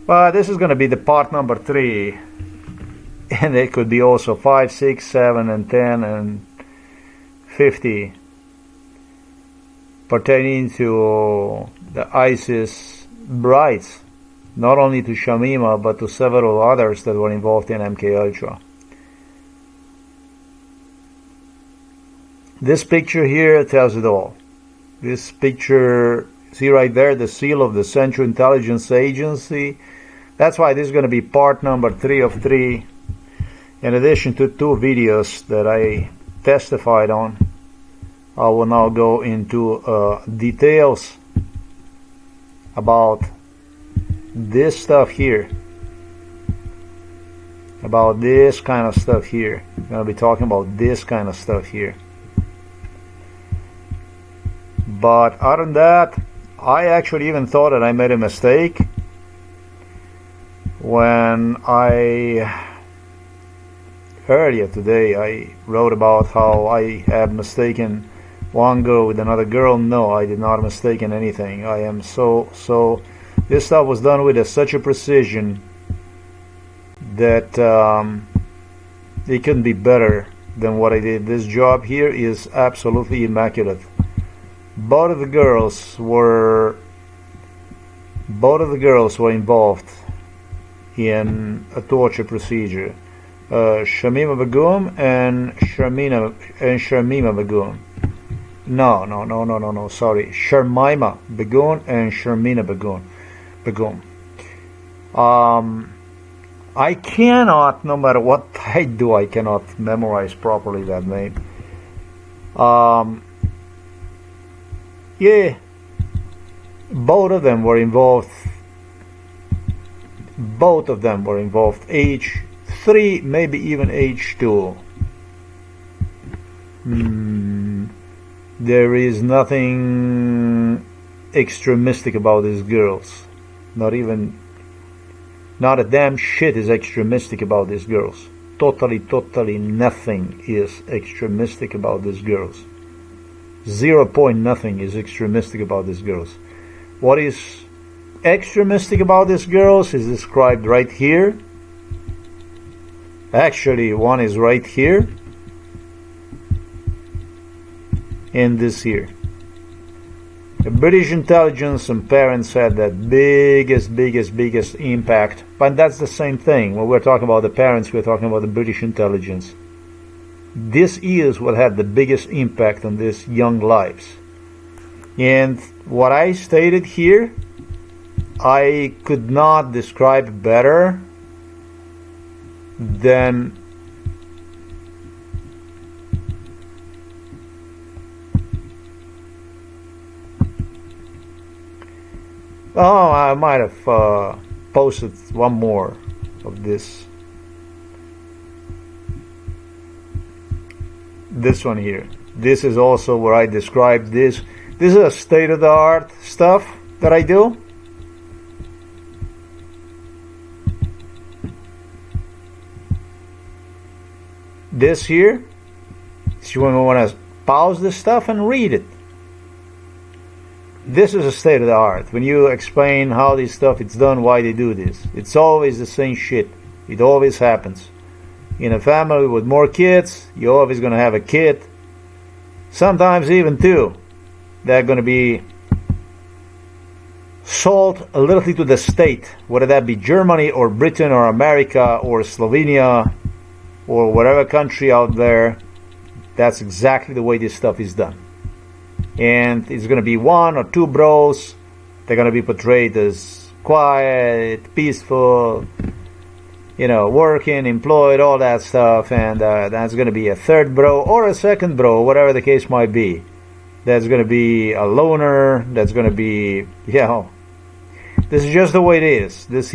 But this is going to be the part number 3, and it could be also 5, 6, 7, and 10, and 50, pertaining to the ISIS brides, not only to Shamima but to several others that were involved in MKUltra. This picture here tells it all. This picture, see right there, the seal of the Central Intelligence Agency. That's why this is going to be part number 3 of 3, in addition to 2 videos that I testified on. I will now go into details about this stuff here, about this kind of stuff here. I'm going to be talking about this kind of stuff here. But other than that, I actually even thought that I made a mistake when earlier today I wrote about how I had mistaken one girl with another girl. No, I did not mistaken anything. I am so this stuff was done with such a precision that it couldn't be better than what I did. This job here is absolutely immaculate. Both of the girls were involved in a torture procedure. Shemima Begum and Shemima Begum. No, sorry. Sharmeena Begum and Shamima Begum. I cannot, no matter what I do, I cannot memorize properly that name. Yeah, both of them were involved. Age 3, maybe even age 2. There is nothing extremistic about these girls. Not a damn shit is extremistic about these girls. Totally nothing is extremistic about these girls. 0 point nothing is extremistic about these girls. What is extremistic about these girls is described right here. Actually, one is right here and this here. The British intelligence and parents had that biggest impact. But that's the same thing. When we're talking about the parents, we're talking about the British intelligence. This is what had the biggest impact on these young lives. And what I stated here, I could not describe better than I might have posted one more of this. This one here. This is also where I described this. This is a state-of-the-art stuff that I do. This here, so you want to pause this stuff and read it. This is a state-of-the-art. When you explain how this stuff is done, why they do this, it's always the same shit. It always happens. In a family with more kids, you're always going to have a kid, sometimes even 2, that are going to be sold a little to the state, whether that be Germany or Britain or America or Slovenia or whatever country out there. That's exactly the way this stuff is done. And it's going to be 1 or 2 bros. They're going to be portrayed as quiet, peaceful, you know, working, employed, all that stuff, and that's going to be a 3rd bro or a 2nd bro, whatever the case might be. That's going to be a loner. That's going to be, you know, this is just the way it is. This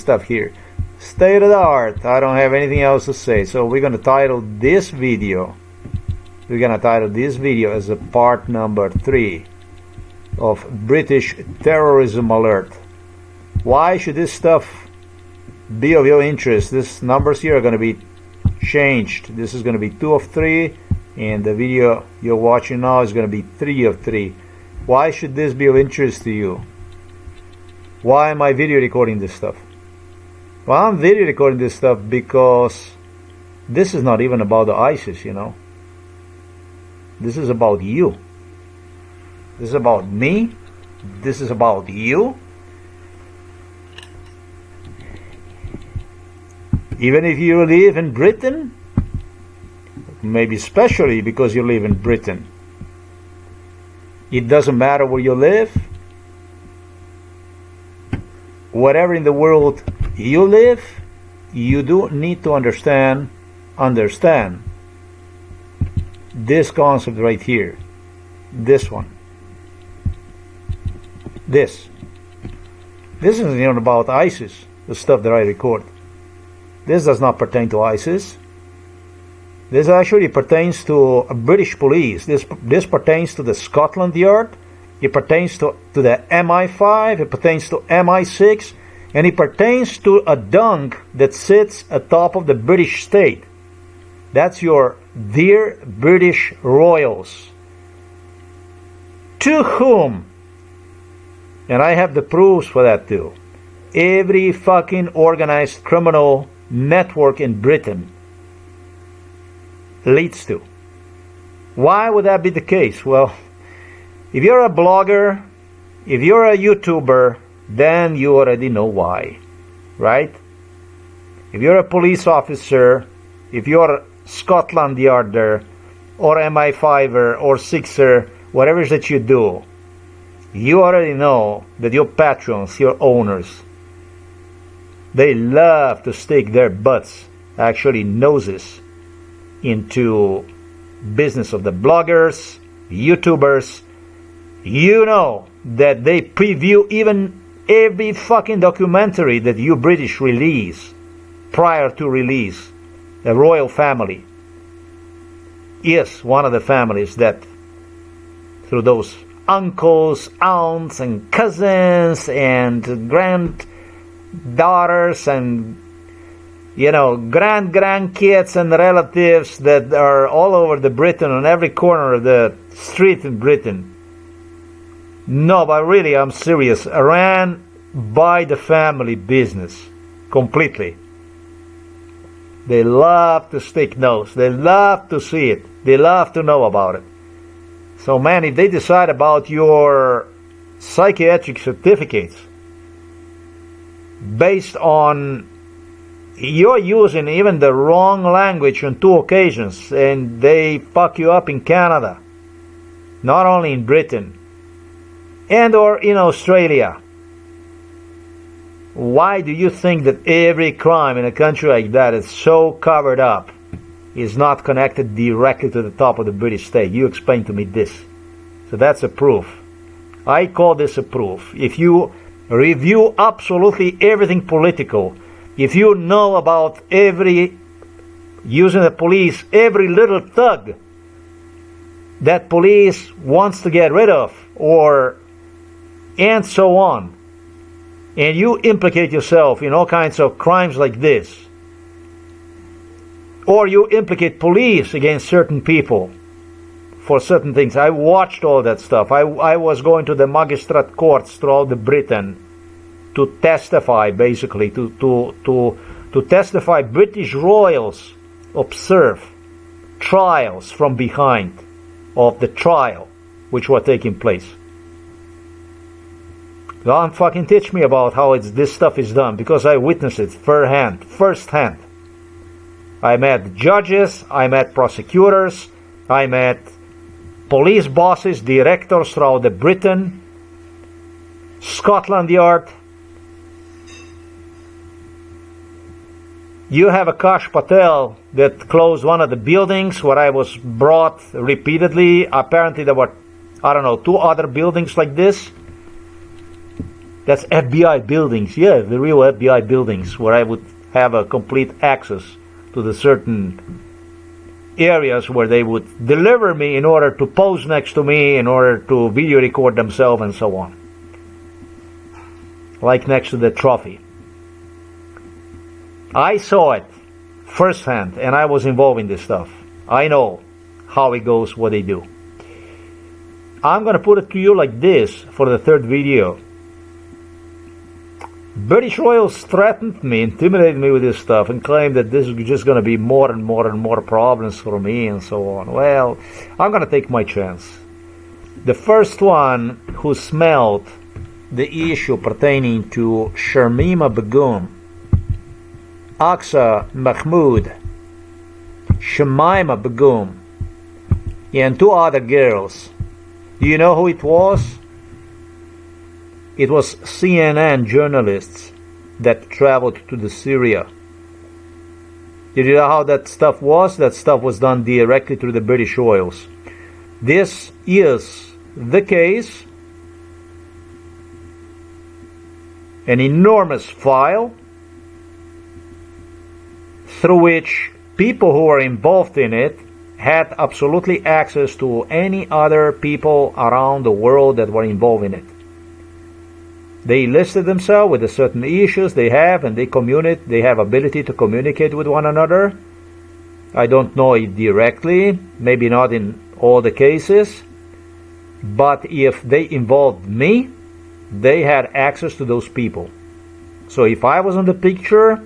stuff here, state of the art. I don't have anything else to say. So we're going to title this video. As a part number 3 of British Terrorism Alert. Why should this stuff be of your interest? These numbers here are going to be changed. This is going to be 2 of 3, and the video you're watching now is going to be 3 of 3. Why should this be of interest to you? Why am I video recording this stuff? Well, I'm video recording this stuff because this is not even about the ISIS, you know. This is about you. This is about me. This is about you. Even if you live in Britain, maybe especially because you live in Britain, it doesn't matter where you live. Whatever in the world you live, you do need to understand this concept right here. This one. This isn't even about ISIS, the stuff that I record. This does not pertain to ISIS. This actually pertains to British police. This pertains to the Scotland Yard. It pertains to the MI5. It pertains to MI6. And it pertains to a dung that sits atop of the British state. That's your dear British royals. To whom, and I have the proofs for that too, every fucking organized criminal network in Britain leads to. Why would that be the case? Well, if you're a blogger, if you're a YouTuber, then you already know why, right? If you're a police officer, if you're Scotland Yarder or MI5er or 6er, whatever it is that you do, you already know that your patrons, your owners, they love to stick their butts, actually noses, into business of the bloggers, YouTubers. You know that they preview even every fucking documentary that you British release prior to release. The royal family is one of the families that, through those uncles, aunts, and cousins, and granddaughters, and grandkids and relatives that are all over the Britain, on every corner of the street in Britain. No, but really, I'm serious. Ran by the family business completely. They love to stick nose. They love to see it. They love to know about it. So, man, if they decide about your psychiatric certificates based on you're using even the wrong language on 2 occasions, and they fuck you up in Canada, not only in Britain, and or in Australia. Why do you think that every crime in a country like that is so covered up, is not connected directly to the top of the British state? You explain to me this. So that's a proof. I call this a proof. If you review absolutely everything political, if you know about using the police, every little thug that police wants to get rid of, and so on, and you implicate yourself in all kinds of crimes like this, or you implicate police against certain people for certain things. I watched all that stuff. I was going to the magistrate courts throughout the Britain to testify, basically, to testify. British royals observe trials from behind of the trial which were taking place. Don't fucking teach me about how this stuff is done, because I witnessed it first hand. I met judges, I met prosecutors, I met police bosses, directors throughout the Britain, Scotland Yard. You have Akash Patel that closed one of the buildings where I was brought repeatedly. Apparently there were, 2 other buildings like this. That's FBI buildings, yeah, the real FBI buildings, where I would have a complete access to the certain areas where they would deliver me in order to pose next to me, in order to video record themselves, and so on. Like next to the trophy. I saw it firsthand, and I was involved in this stuff. I know how it goes, what they do. I'm going to put it to you like this for the third video. British royals threatened me, intimidated me with this stuff, and claimed that this is just going to be more and more and more problems for me and so on. Well, I'm going to take my chance. The first one who smelled the issue pertaining to Shemima Begum, Aqsa Mahmood, Shemima Begum, and two other girls. Do you know who it was? It was CNN journalists that traveled to the Syria. Did you know how that stuff was? That stuff was done directly through the British oils. This is the case. An enormous file through which people who were involved in it had absolutely access to any other people around the world that were involved in it. They listed themselves with the certain issues they have, and they have ability to communicate with one another. I don't know it directly, maybe not in all the cases, but if they involved me, they had access to those people. So if I was in the picture,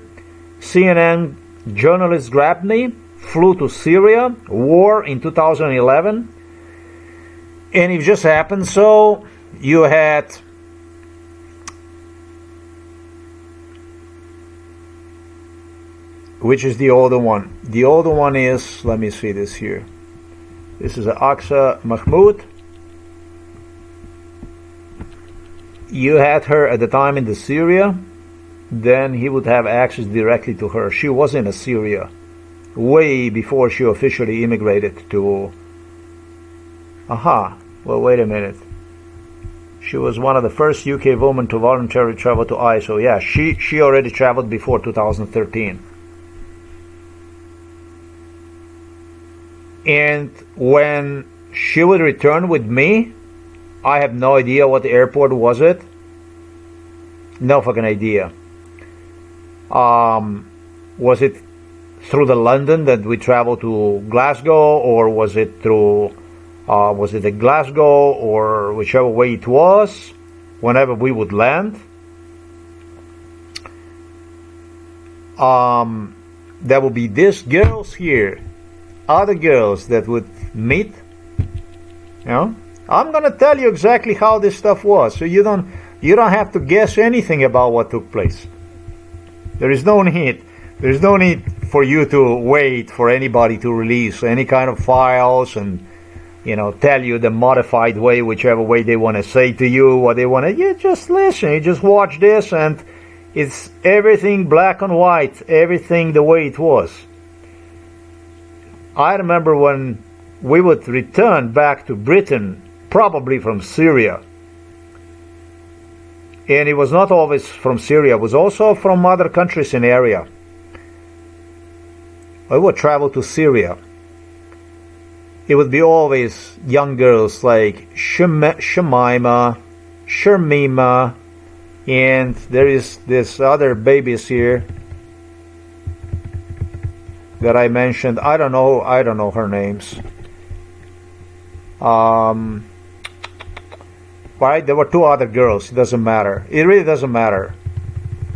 CNN journalists grabbed me, flew to Syria, war in 2011, and it just happened so you had which is the older one? The older one is, let me see this here. This is Aqsa Mahmood. You had her at the time in the Syria, then he would have access directly to her. She was in Syria way before she officially immigrated to... well, wait a minute. She was one of the first UK women to voluntarily travel to ISO. Yeah, she already traveled before 2013. And when she would return with me, I have no idea what airport was it. No fucking idea. Was it through the London that we traveled to Glasgow, or was it through was it at Glasgow, or whichever way it was, whenever we would land? There will be these girls here, other girls that would meet. I'm gonna tell you exactly how this stuff was, so you don't have to guess anything about what took place. There is no need. There's no need for you to wait for anybody to release any kind of files and tell you the modified way, whichever way they want to say to you what they want to. You just listen. You just watch this, and it's everything black and white, everything the way it was. I remember when we would return back to Britain, probably from Syria. And it was not always from Syria, it was also from other countries in the area. I would travel to Syria. It would be always young girls like Shamima, Sharmeena, and there is this other babies here that I mentioned. I don't know her names. Right? There were two other girls. It doesn't matter. It really doesn't matter.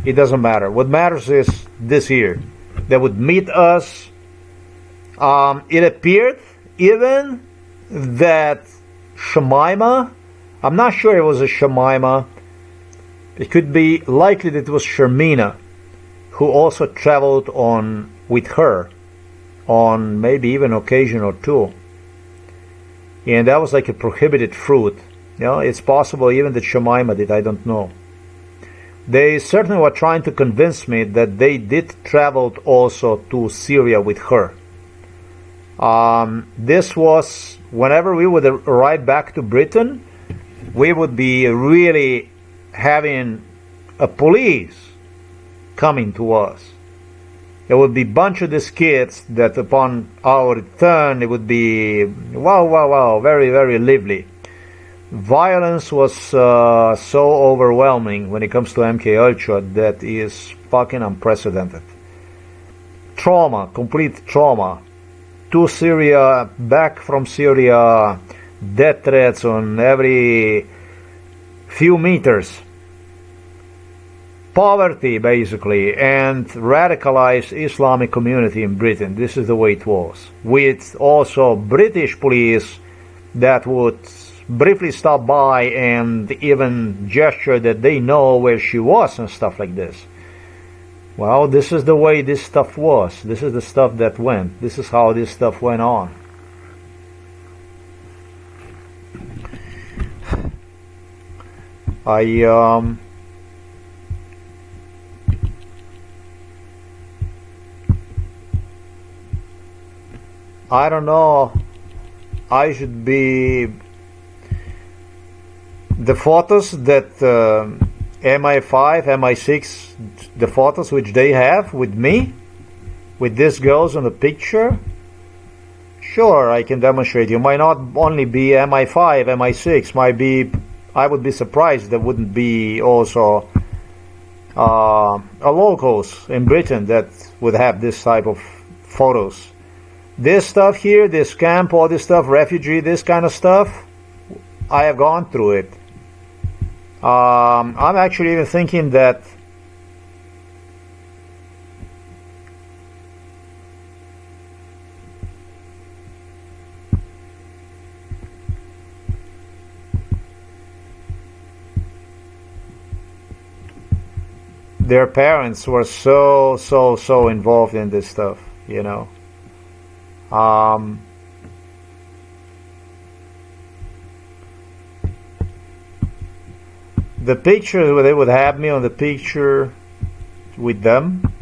It doesn't matter. What matters is this here. They would meet us. It appeared even that Shamima, I'm not sure it was a Shamima. It could be likely that it was Shamina, who also traveled with her on maybe even occasion or two. And that was like a prohibited fruit. It's possible even that Shemima did, I don't know. They certainly were trying to convince me that they did travel also to Syria with her. This was, whenever we would arrive back to Britain, we would be really having a police coming to us. There would be a bunch of these kids that upon our return, it would be, wow, very, very lively. Violence was so overwhelming when it comes to MK Ultra that is fucking unprecedented. Trauma, complete trauma. To Syria, back from Syria, death threats on every few meters. poverty basically, and radicalized Islamic community in Britain. This is the way it was, with also British police that would briefly stop by and even gesture that they know where she was and stuff like this. Well, this is the way this stuff was. This is the stuff that went. This is how this stuff went on. I don't know. I should be the photos that MI5, MI6, the photos which they have with me, with these girls in the picture. Sure, I can demonstrate. You might not only be MI5, MI6, might be. I would be surprised there wouldn't be also a locals in Britain that would have this type of photos. This stuff here, this camp, all this stuff, refugee, this kind of stuff, I have gone through it. I'm actually even thinking that their parents were so involved in this stuff, you know. The picture, they would have me on the picture with them.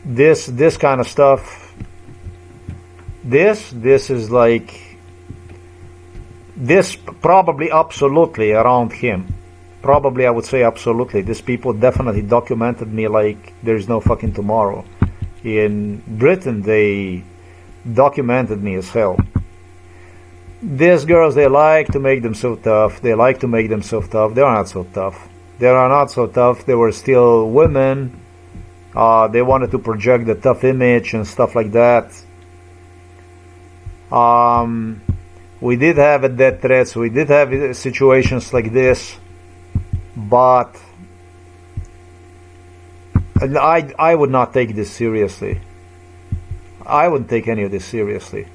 This kind of stuff. This is like this, probably absolutely around him. Probably I would say absolutely. These people definitely documented me like there's no fucking tomorrow. In Britain, they documented me as hell. These girls, they like to make them so tough. They like to make them so tough. They are not so tough. They are not so tough. They were still women. They wanted to project the tough image and stuff like that. We did have death threats. We did have situations like this. But I would not take this seriously. I wouldn't take any of this seriously.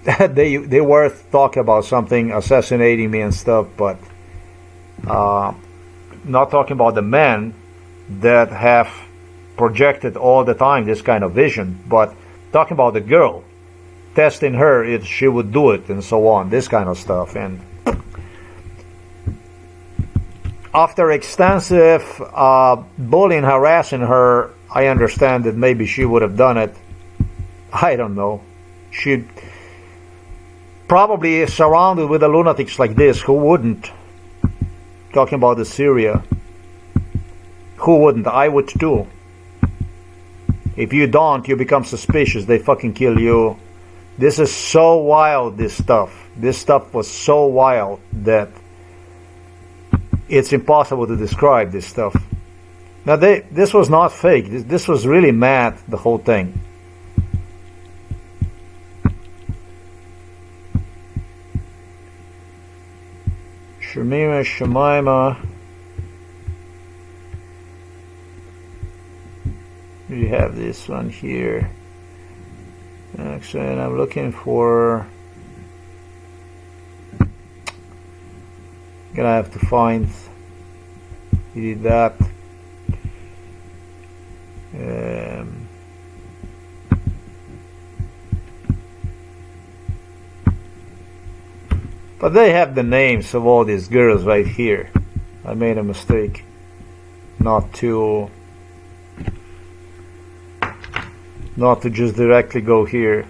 They were talking about something, assassinating me and stuff, but not talking about the men that have projected all the time this kind of vision, but talking about the girl, testing her if she would do it and so on, this kind of stuff. And after extensive bullying, harassing her, I understand that maybe she would have done it. I don't know. She probably is surrounded with the lunatics like this. Who wouldn't? Talking about the Syria. Who wouldn't? I would too. If you don't, you become suspicious. They fucking kill you. This is so wild, this stuff. This stuff was so wild that it's impossible to describe this stuff. Now, this was not fake. This was really mad, the whole thing. Shemima. We have this one here. Actually, I'm looking for. Gonna have to find. He did that. But they have the names of all these girls right here. I made a mistake not to just directly go here.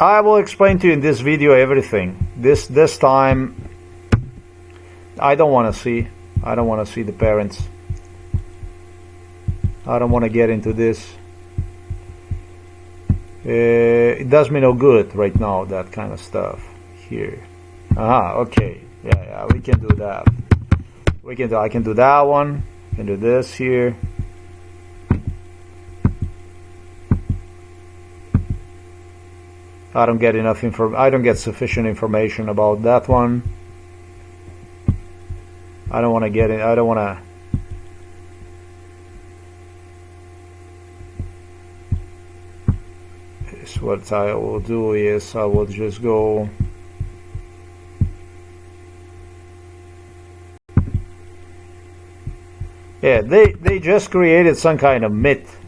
I will explain to you in this video everything. This time I don't want to see. I don't want to see the parents. I don't want to get into this. It does me no good right now, that kind of stuff here. Okay. Yeah, we can do that. I can do that one. I can do this here. I don't get enough I don't get sufficient information about that one. I don't want to get in. I don't want to. What I will do is I will just go. Yeah, they just created some kind of myth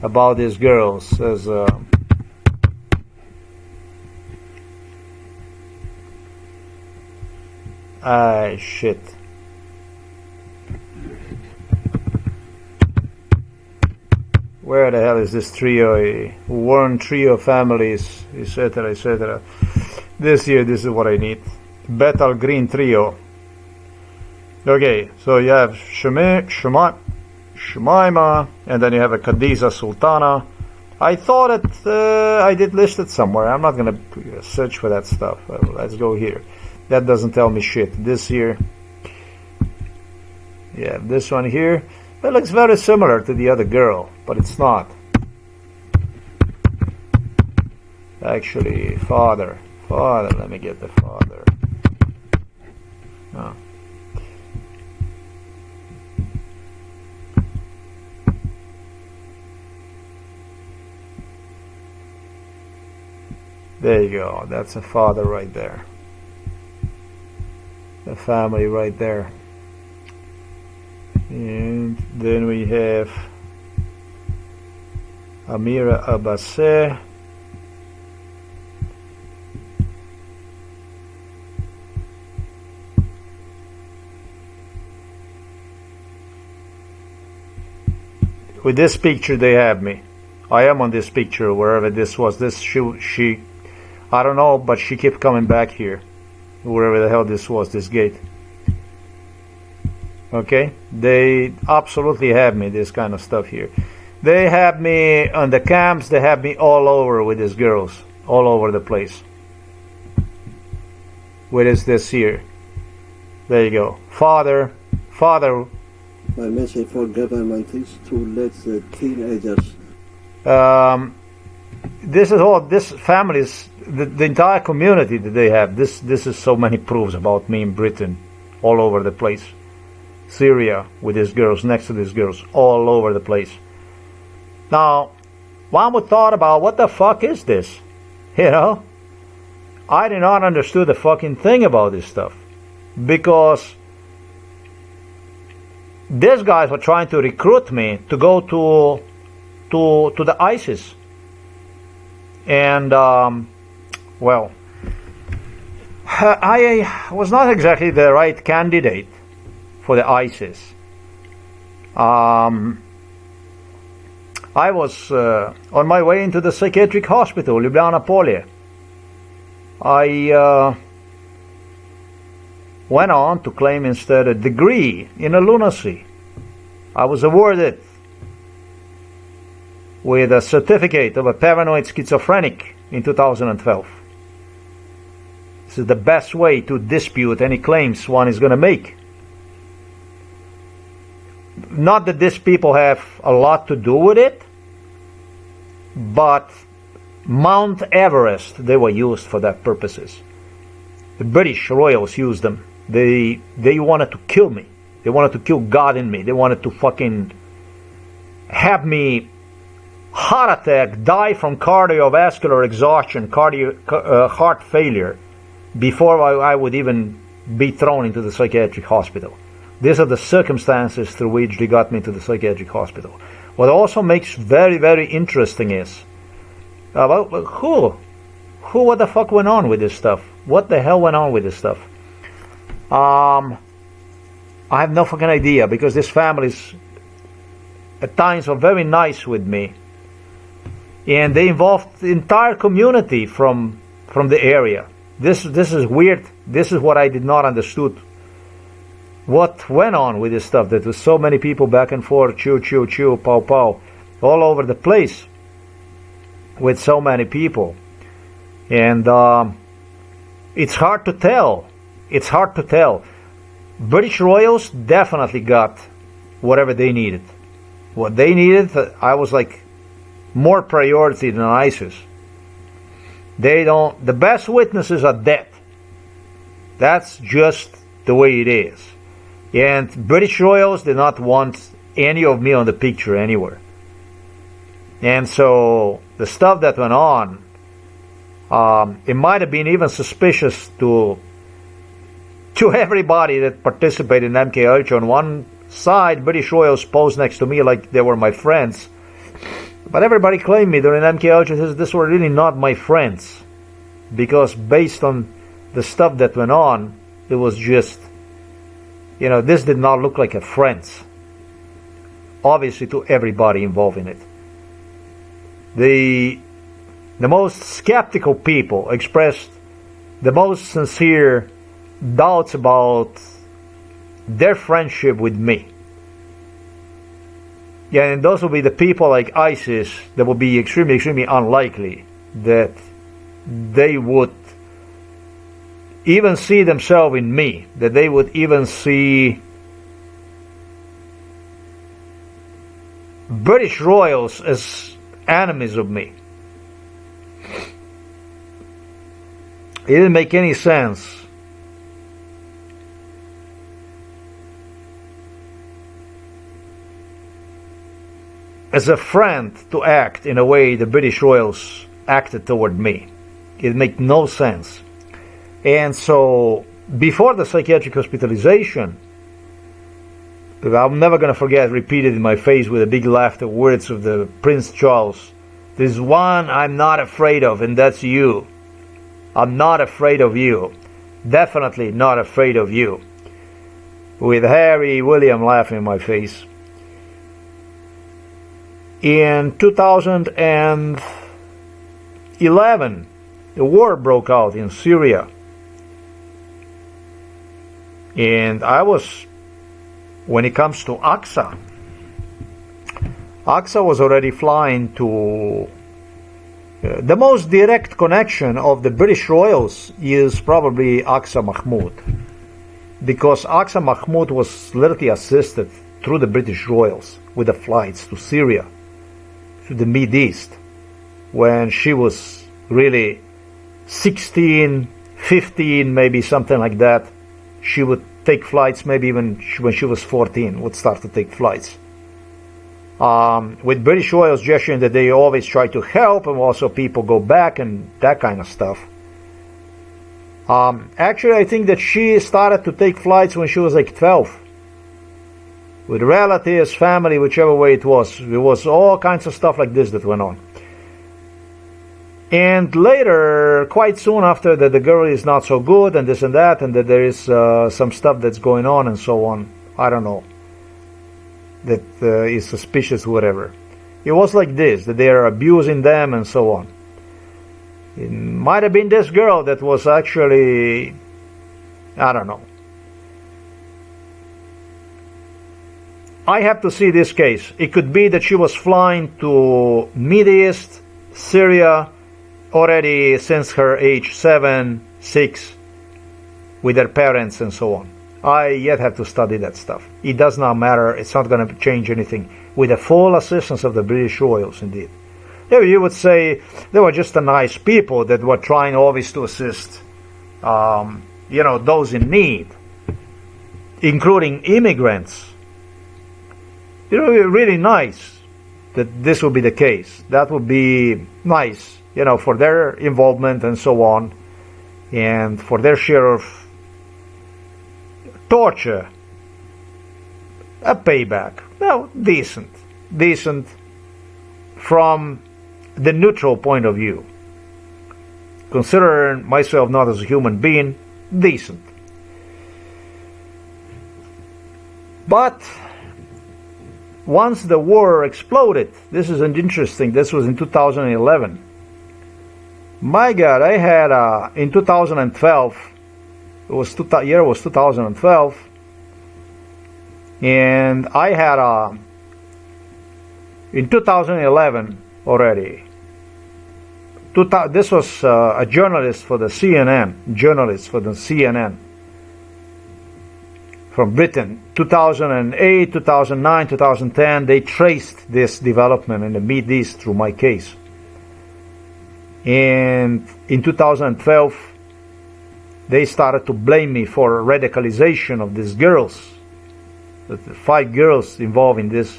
about these girls as shit. Where the hell is this trio? Warren trio families, etc., etc. This here, this is what I need. Betal Green trio. Okay, so you have Shamima, and then you have a Kadiza Sultana. I thought that I did list it somewhere. I'm not gonna search for that stuff. Let's go here. That doesn't tell me shit. This here. Yeah, this one here. It looks very similar to the other girl, but it's not. Actually, father, let me get the father. Oh. There you go, that's a father right there. The family right there. And then we have Amira Abase. With this picture they have me. I am on this picture, wherever this was. She I don't know, but she kept coming back here. Wherever the hell this was, this gate. Okay, they absolutely have me, this kind of stuff here. They have me on the camps, they have me all over with these girls, all over the place. What is this here? There you go. Father. My message for government is to let the teenagers. This is all, this families, the entire community that they have. This is so many proofs about me in Britain, all over the place. Syria with these girls, next to these girls, all over the place. Now, one would thought about, what the fuck is this? You know? I did not understand the fucking thing about this stuff. Because these guys were trying to recruit me to go to the ISIS. And, well, I was not exactly the right candidate for the ISIS. I was on my way into the psychiatric hospital, Ljubljana Polje. I went on to claim instead a degree in a lunacy. I was awarded with a certificate of a paranoid schizophrenic in 2012. This is the best way to dispute any claims one is going to make. Not that these people have a lot to do with it, but Mount Everest, they were used for that purposes. The British royals used them. They wanted to kill me. They wanted to kill God in me. They wanted to fucking have me heart attack, die from cardiovascular exhaustion, heart failure, before I would even be thrown into the psychiatric hospital. These are the circumstances through which they got me to the psychiatric hospital. What also makes very, very interesting is, what the fuck went on with this stuff? What the hell went on with this stuff? I have no fucking idea, because these families at times were very nice with me. And they involved the entire community from the area. This is weird. This is what I did not understood. What went on with this stuff? That was so many people back and forth, chew, pow, pow, all over the place with so many people. And It's hard to tell. It's hard to tell. British royals definitely got whatever they needed. What they needed, I was like, more priority than ISIS. They don't. The best witnesses are dead. That's just the way it is. And British royals did not want any of me on the picture anywhere. And so the stuff that went on, it might have been even suspicious to everybody that participated in MK Ultra. On one side, British royals posed next to me like they were my friends. But everybody claimed me during MK Ultra. This were really not my friends. Because based on the stuff that went on, it was just, this did not look like a friends. Obviously to everybody involved in it. The most skeptical people expressed the most sincere doubts about their friendship with me. Yeah, and those will be the people like ISIS that will be extremely, extremely unlikely that they would even see themselves in me, that they would even see British royals as enemies of me. It didn't make any sense. As a friend to act in a way the British royals acted toward me. It made no sense. And so, before the psychiatric hospitalization, I'm never going to forget, repeated in my face with a big laugh, the words of the Prince Charles. There's one I'm not afraid of, and that's you. I'm not afraid of you. Definitely not afraid of you. With Harry William laughing in my face. In 2011, the war broke out in Syria. And I was, when it comes to Aqsa was already flying to the most direct connection of the British royals is probably Aqsa Mahmood, because Aqsa Mahmood was literally assisted through the British royals with the flights to Syria, to the Mid East, when she was really 16, 15, maybe something like that. She would take flights, maybe even when she was 14, would start to take flights. With British royals gesturing that they always try to help, and also people go back and that kind of stuff. Actually, I think that she started to take flights when she was like 12. With relatives, family, whichever way it was. There was all kinds of stuff like this that went on. And later, quite soon after, that the girl is not so good and this and that, and that there is some stuff that's going on and so on. I don't know. That is suspicious, whatever. It was like this, that they are abusing them and so on. It might have been this girl that was actually, I don't know. I have to see this case. It could be that she was flying to Middle East, Syria, already since her age 7, 6, with her parents and so on. I yet have to study that stuff. It does not matter. It's not going to change anything. With the full assistance of the British royals, indeed. You would say they were just a nice people that were trying always to assist, those in need, including immigrants. Really nice that this would be the case. That would be nice, for their involvement and so on, and for their share of torture. A payback. Well, decent from the neutral point of view. Considering myself not as a human being, decent. But once the war exploded, this is interesting, this was in 2011. My God, I had in 2012, year was 2012, and I had in 2011 already This was a journalist for the CNN, from Britain. 2008, 2009, 2010, they traced this development in the Middle East through my case. And in 2012, they started to blame me for radicalization of these girls. The 5 girls involved in this,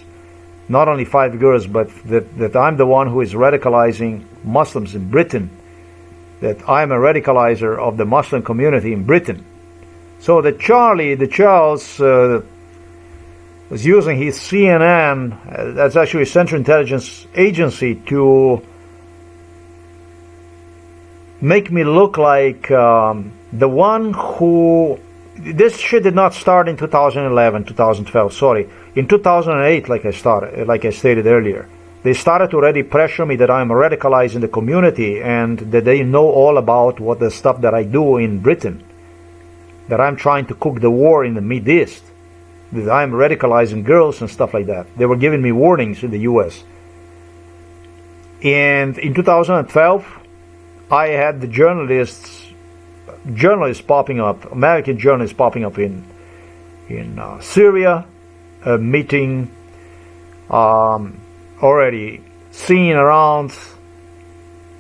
not only 5 girls, but that I'm the one who is radicalizing Muslims in Britain, that I'm a radicalizer of the Muslim community in Britain. So that Charles was using his CNN, that's actually a Central Intelligence Agency, to make me look like the one who... This shit did not start in 2011, 2012, sorry. In 2008, like I stated earlier, they started to already pressure me that I'm radicalizing the community and that they know all about what the stuff that I do in Britain. That I'm trying to cook the war in the Middle East. That I'm radicalizing girls and stuff like that. They were giving me warnings in the US. And in 2012, I had the journalists popping up, American journalists popping up in Syria, meeting, already seen around,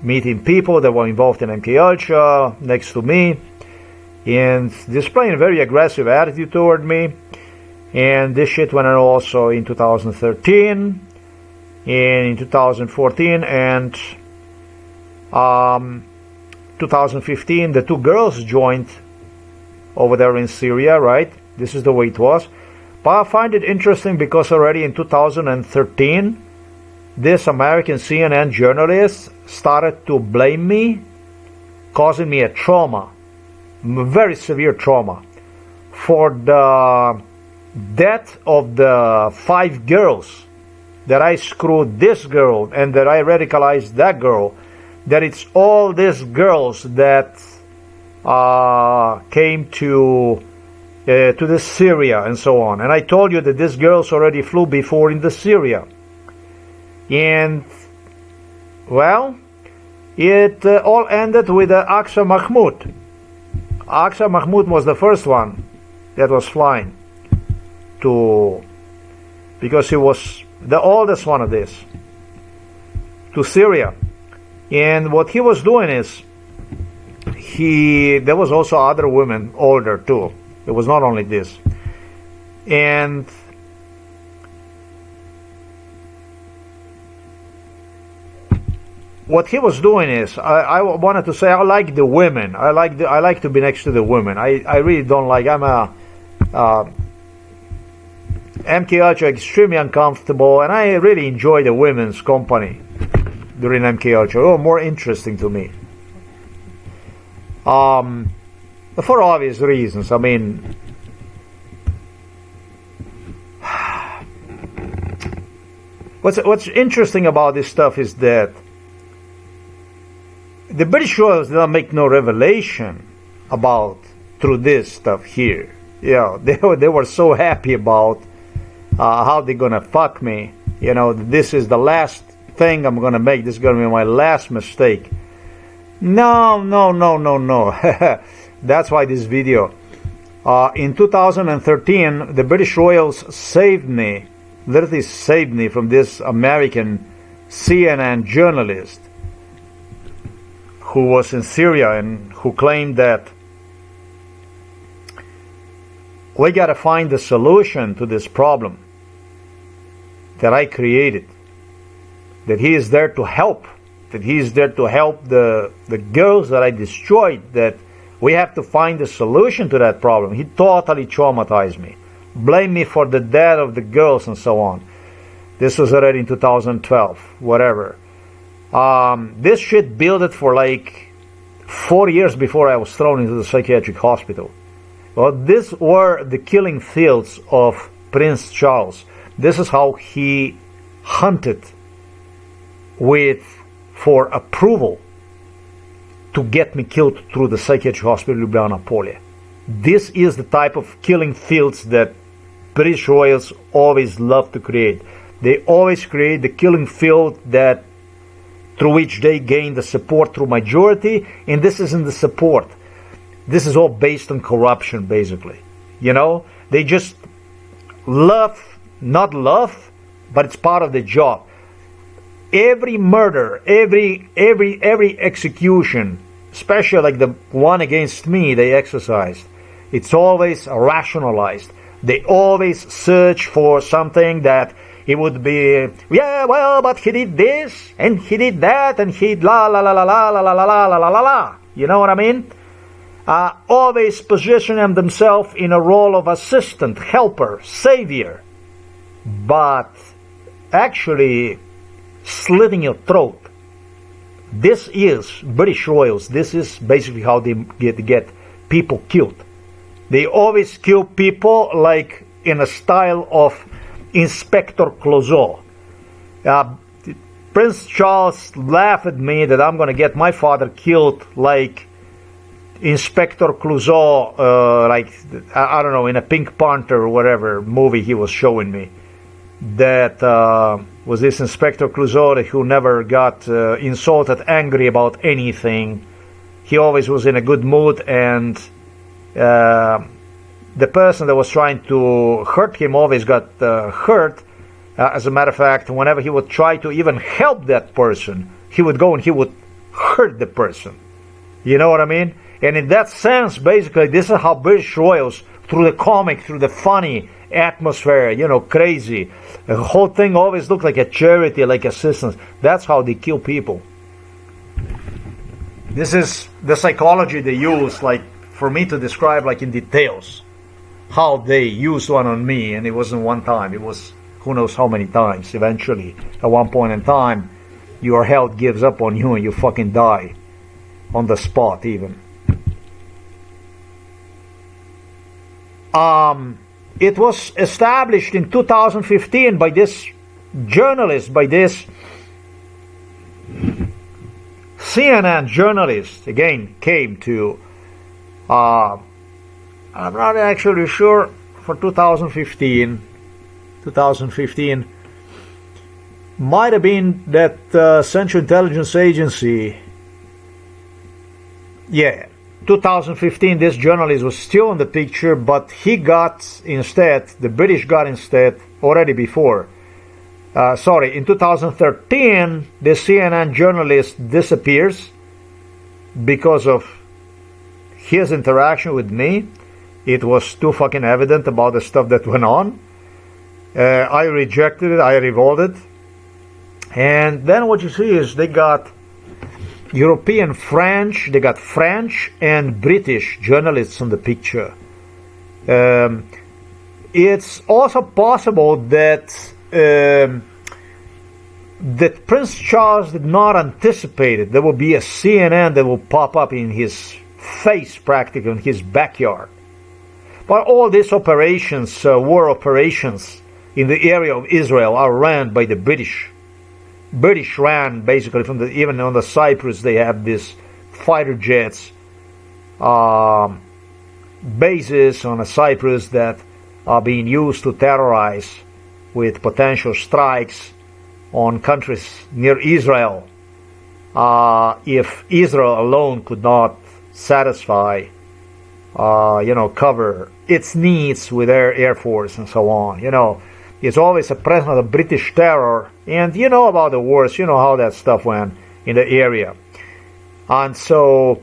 meeting people that were involved in MK Ultra next to me, and displaying a very aggressive attitude toward me. And this shit went on also in 2013, and in 2014, and 2015, the 2 girls joined over there in Syria, right? This is the way it was. But I find it interesting because already in 2013, this American CNN journalist started to blame me, causing me a trauma, very severe trauma, for the death of the 5 girls, that I screwed this girl and that I radicalized that girl, that it's all these girls that came to the Syria and so on. And I told you that these girls already flew before in the Syria. And, well, it all ended with Aqsa Mahmood. Aqsa Mahmood was the first one that was flying to, because he was the oldest one of this, to Syria. And what he was doing is, there was also other women, older too. It was not only this. And what he was doing is, I wanted to say, I like the women. I like to be next to the women. I really don't like, I'm a MK Ultra, extremely uncomfortable, and I really enjoy the women's company during MK Ultra. Oh, more interesting to me. For obvious reasons. I mean, what's interesting about this stuff is that the British royals did not make no revelation about through this stuff here. Yeah, they were so happy about how they're gonna fuck me. You know, this is the last thing I'm gonna make. This is gonna be my last mistake. No. That's why this video. In 2013, the British royals saved me, literally saved me from this American CNN journalist who was in Syria and who claimed that we gotta find the solution to this problem that I created. That he is there to help. That he is there to help the girls that I destroyed. That we have to find a solution to that problem. He totally traumatized me. Blamed me for the death of the girls and so on. This was already in 2012. Whatever. This shit built it for like 4 years before I was thrown into the psychiatric hospital. Well, these were the killing fields of Prince Charles. This is how he hunted for approval to get me killed through the psychiatric hospital Ljubljana Polje. This is the type of killing fields that British royals always love to create. They always create the killing field that through which they gain the support through majority, and this isn't the support. This is all based on corruption, basically. You know, they just not love, but it's part of the job. Every murder, every execution, especially like the one against me they exercised, it's always rationalized. They always search for something that it would be, yeah, well, but he did this, and he did that, and he la la la la la la la la la la la la. You know what I mean? Always positioning themselves in a role of assistant, helper, savior, but actually slitting your throat. This is British royals. This is basically how they get people killed. They always kill people like in a style of Inspector Clouseau. Prince Charles laughed at me that I'm going to get my father killed like Inspector Clouseau, like, I don't know, in a Pink Panther or whatever movie he was showing me. That was this Inspector Clouseau who never got insulted, angry about anything. He always was in a good mood, and the person that was trying to hurt him always got hurt. As a matter of fact, whenever he would try to even help that person, he would go and he would hurt the person. You know what I mean? And in that sense, basically, this is how British royals, through the comic, through the funny atmosphere, you know, crazy, the whole thing always looked like a charity, like assistance. That's how they kill people. This is the psychology they use, like, for me to describe, like, in details, how they used one on me. And it wasn't one time, it was who knows how many times. Eventually, at one point in time, your health gives up on you and you fucking die on the spot even. It was established in 2015 by this journalist, by this CNN journalist, again, came to, I'm not actually sure, for 2015, might have been that Central Intelligence Agency, yeah, 2015, this journalist was still in the picture, but he got instead, the British got instead, already before. In 2013, the CNN journalist disappears because of his interaction with me. It was too fucking evident about the stuff that went on. I rejected it, I revolted. And then what you see is they got European French, they got French and British journalists in the picture. It's also possible that that Prince Charles did not anticipate it. There will be a CNN that will pop up in his face, practically in his backyard. But all these operations, war operations in the area of Israel, are ran by the British. British ran basically from even on the Cyprus they have these fighter jets bases on the Cyprus that are being used to terrorize with potential strikes on countries near Israel if Israel alone could not satisfy cover its needs with their air force and so on. It's always a presence of British terror, and you know about the wars, you know how that stuff went in the area. And so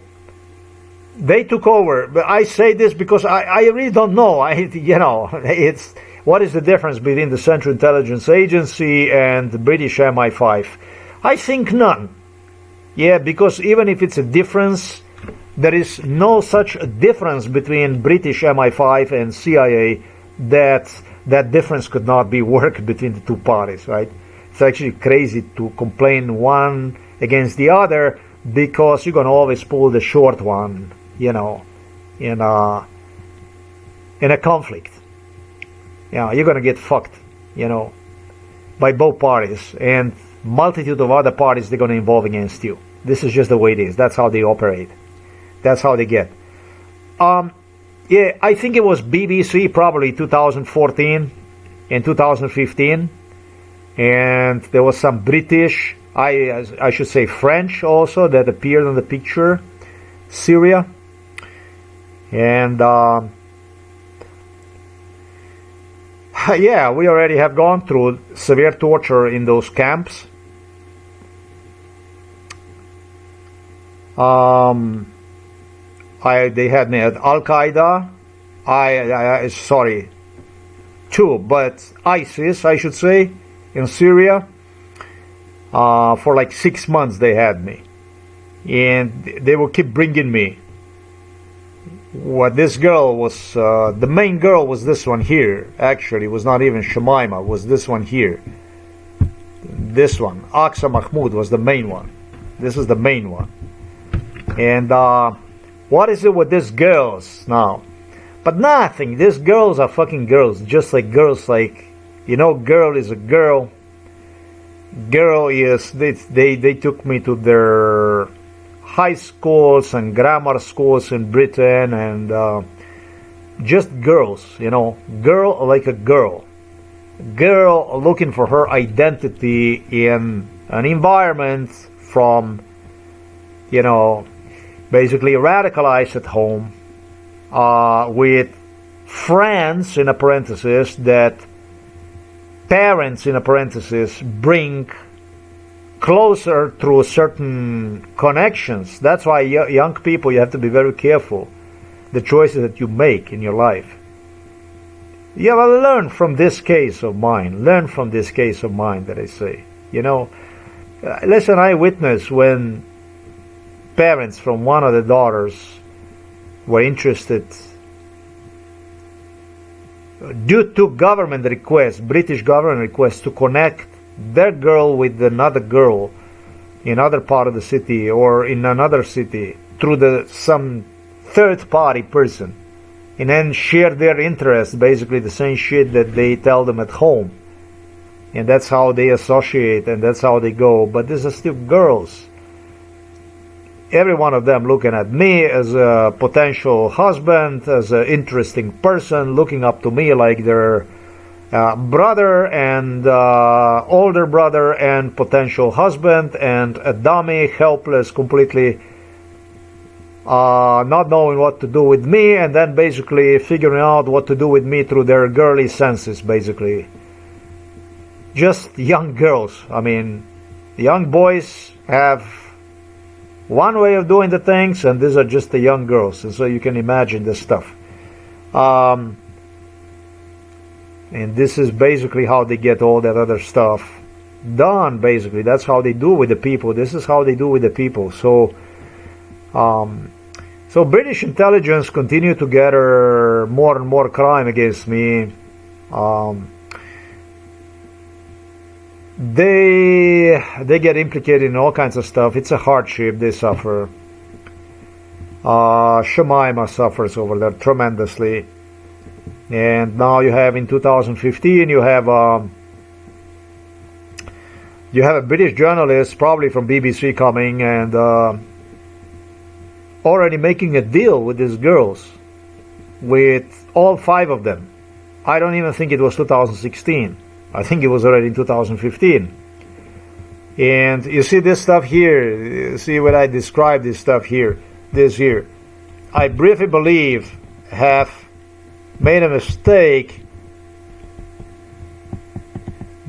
they took over. But I say this because I really don't know. It's what is the difference between the Central Intelligence Agency and the British MI5? I think none. Yeah, because even if it's a difference, there is no such a difference between British MI5 and CIA that difference could not be worked between the two parties, right? It's actually crazy to complain one against the other because you're going to always pull the short one, in a conflict. You're going to get fucked, by both parties, and multitude of other parties they're going to involve against you. This is just the way it is. That's how they operate. That's how they get. I think it was BBC, probably 2014 and 2015, and there was some British I should say French also, that appeared in the picture, Syria. And yeah, we already have gone through severe torture in those camps. They had me at Al-Qaeda. Sorry, but ISIS, I should say, in Syria. For like 6 months they had me. And they will keep bringing me. What this girl was, the main girl was this one here. Actually, it was not even Shemima, it was this one here. This one, Aqsa Mahmood, was the main one. This is the main one. And what is it with these girls now? But nothing. These girls are fucking girls, just like girls. Like, you know, girl is a girl. Girl is, they took me to their high schools and grammar schools in Britain, and just girls, you know, girl like a girl. Girl looking for her identity in an environment from, you know, basically radicalized at home, with friends, in a parenthesis, that parents, in a parenthesis, bring closer through certain connections. That's why young people, you have to be very careful the choices that you make in your life. You have to learn from this case of mine. Learn from this case of mine that I say. You know, listen, I witnessed when parents from one of the daughters were interested, due to government requests, British government requests, to connect their girl with another girl in another part of the city or in another city through some third party person, and then share their interests, basically the same shit that they tell them at home, and that's how they associate and that's how they go. But these are still girls. Every one of them looking at me as a potential husband, as an interesting person, looking up to me like their brother and older brother and potential husband, and a dummy, helpless, completely not knowing what to do with me, and then basically figuring out what to do with me through their girly senses, basically. Just young girls. I mean, young boys have one way of doing the things, and these are just the young girls, and so you can imagine this stuff. And this is basically how they get all that other stuff done, basically. That's how they do with the people. This is how they do with the people. So so British intelligence continue to gather more and more crime against me. They get implicated in all kinds of stuff. It's a hardship they suffer. Shemima suffers over there tremendously. And now you have, in 2015, you have a British journalist, probably from BBC, coming and already making a deal with these girls, with all 5 of them. I don't even think it was 2016. I think it was already in 2015. And you see this stuff here, you see what I described, this stuff here, this here. I briefly believe have made a mistake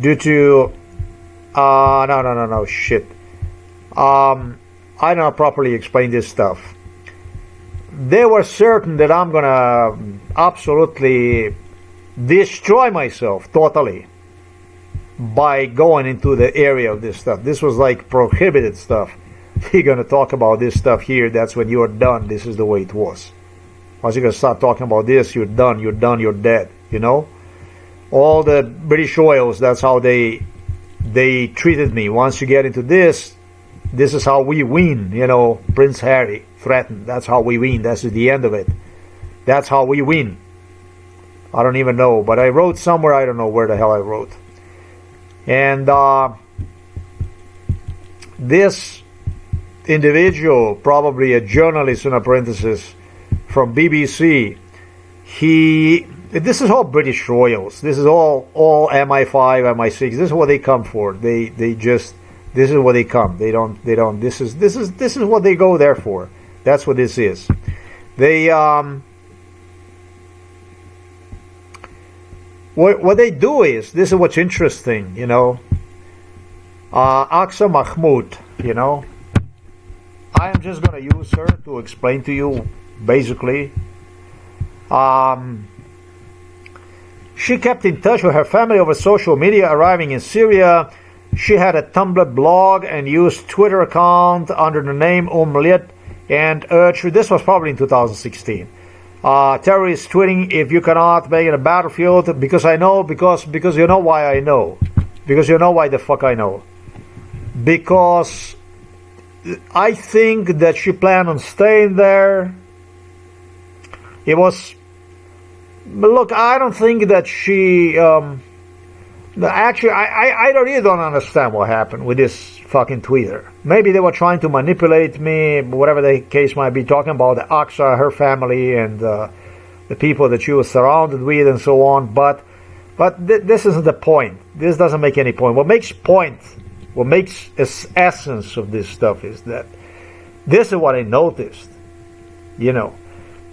due to shit. I don't know properly explain this stuff. They were certain that I'm gonna absolutely destroy myself totally by going into the area of this stuff. This was like prohibited stuff. If you're gonna talk about this stuff here, that's when you're done. This is the way it was. Once you're gonna start talking about this, you're done, you're dead, you know? All the British oils, that's how they treated me. Once you get into this is how we win, you know. Prince Harry threatened, that's how we win, that's the end of it. That's how we win. I don't even know, but I wrote somewhere, I don't know where the hell I wrote. And this individual, probably a journalist in a parenthesis from BBC, this is all British royals. This is all MI5, MI6. This is what they come for. They just This is what they come. They don't. This is what they go there for. That's what this is. They what they do is, this is what's interesting, you know. Aqsa Mahmood, you know. I am just going to use her to explain to you, basically. She kept in touch with her family over social media. Arriving in Syria, she had a Tumblr blog and used Twitter account under the name Umliet and urged, this was probably in 2016, terrorists tweeting, if you cannot make it a battlefield, because I know, because you know why I know. Because you know why the fuck I know. Because I think that she planned on staying there. It was, look, I don't think that she, actually, I really don't understand what happened with this fucking Twitter. Maybe they were trying to manipulate me, whatever the case might be, talking about the Aqsa, her family, and the people that she was surrounded with, and so on. But this isn't the point. This doesn't make any point. What makes essence of this stuff is that this is what I noticed, you know,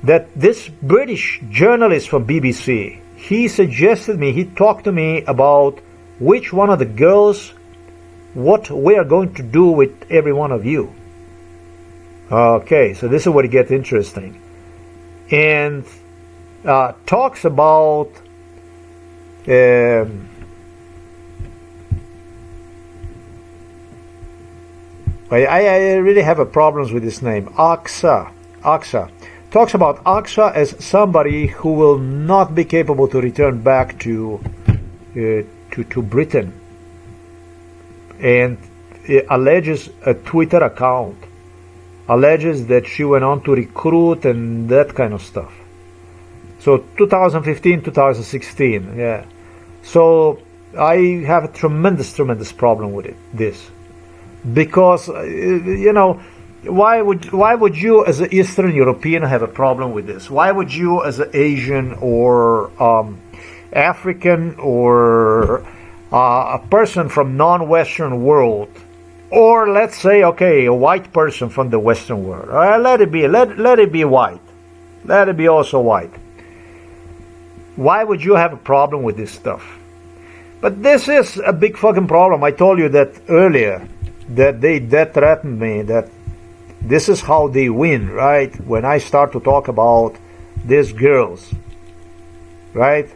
that this British journalist from BBC, he suggested me, he talked to me about which one of the girls, what we are going to do with every one of you. Okay, so this is where it gets interesting. And talks about I really have a problems with this name. Aqsa. Talks about Aqsa as somebody who will not be capable to return back to Britain, and alleges a Twitter account, alleges that she went on to recruit and that kind of stuff. So 2015, 2016, yeah. So I have a tremendous problem with this, because you know, why would you as an Eastern European have a problem with this? Why would you as an Asian or African or a person from non-Western world, or let's say, okay, a white person from the Western world, let it be white, let it be also white. Why would you have a problem with this stuff? But this is a big fucking problem. I told you that earlier, that they threatened me, that this is how they win, right? When I start to talk about these girls, right?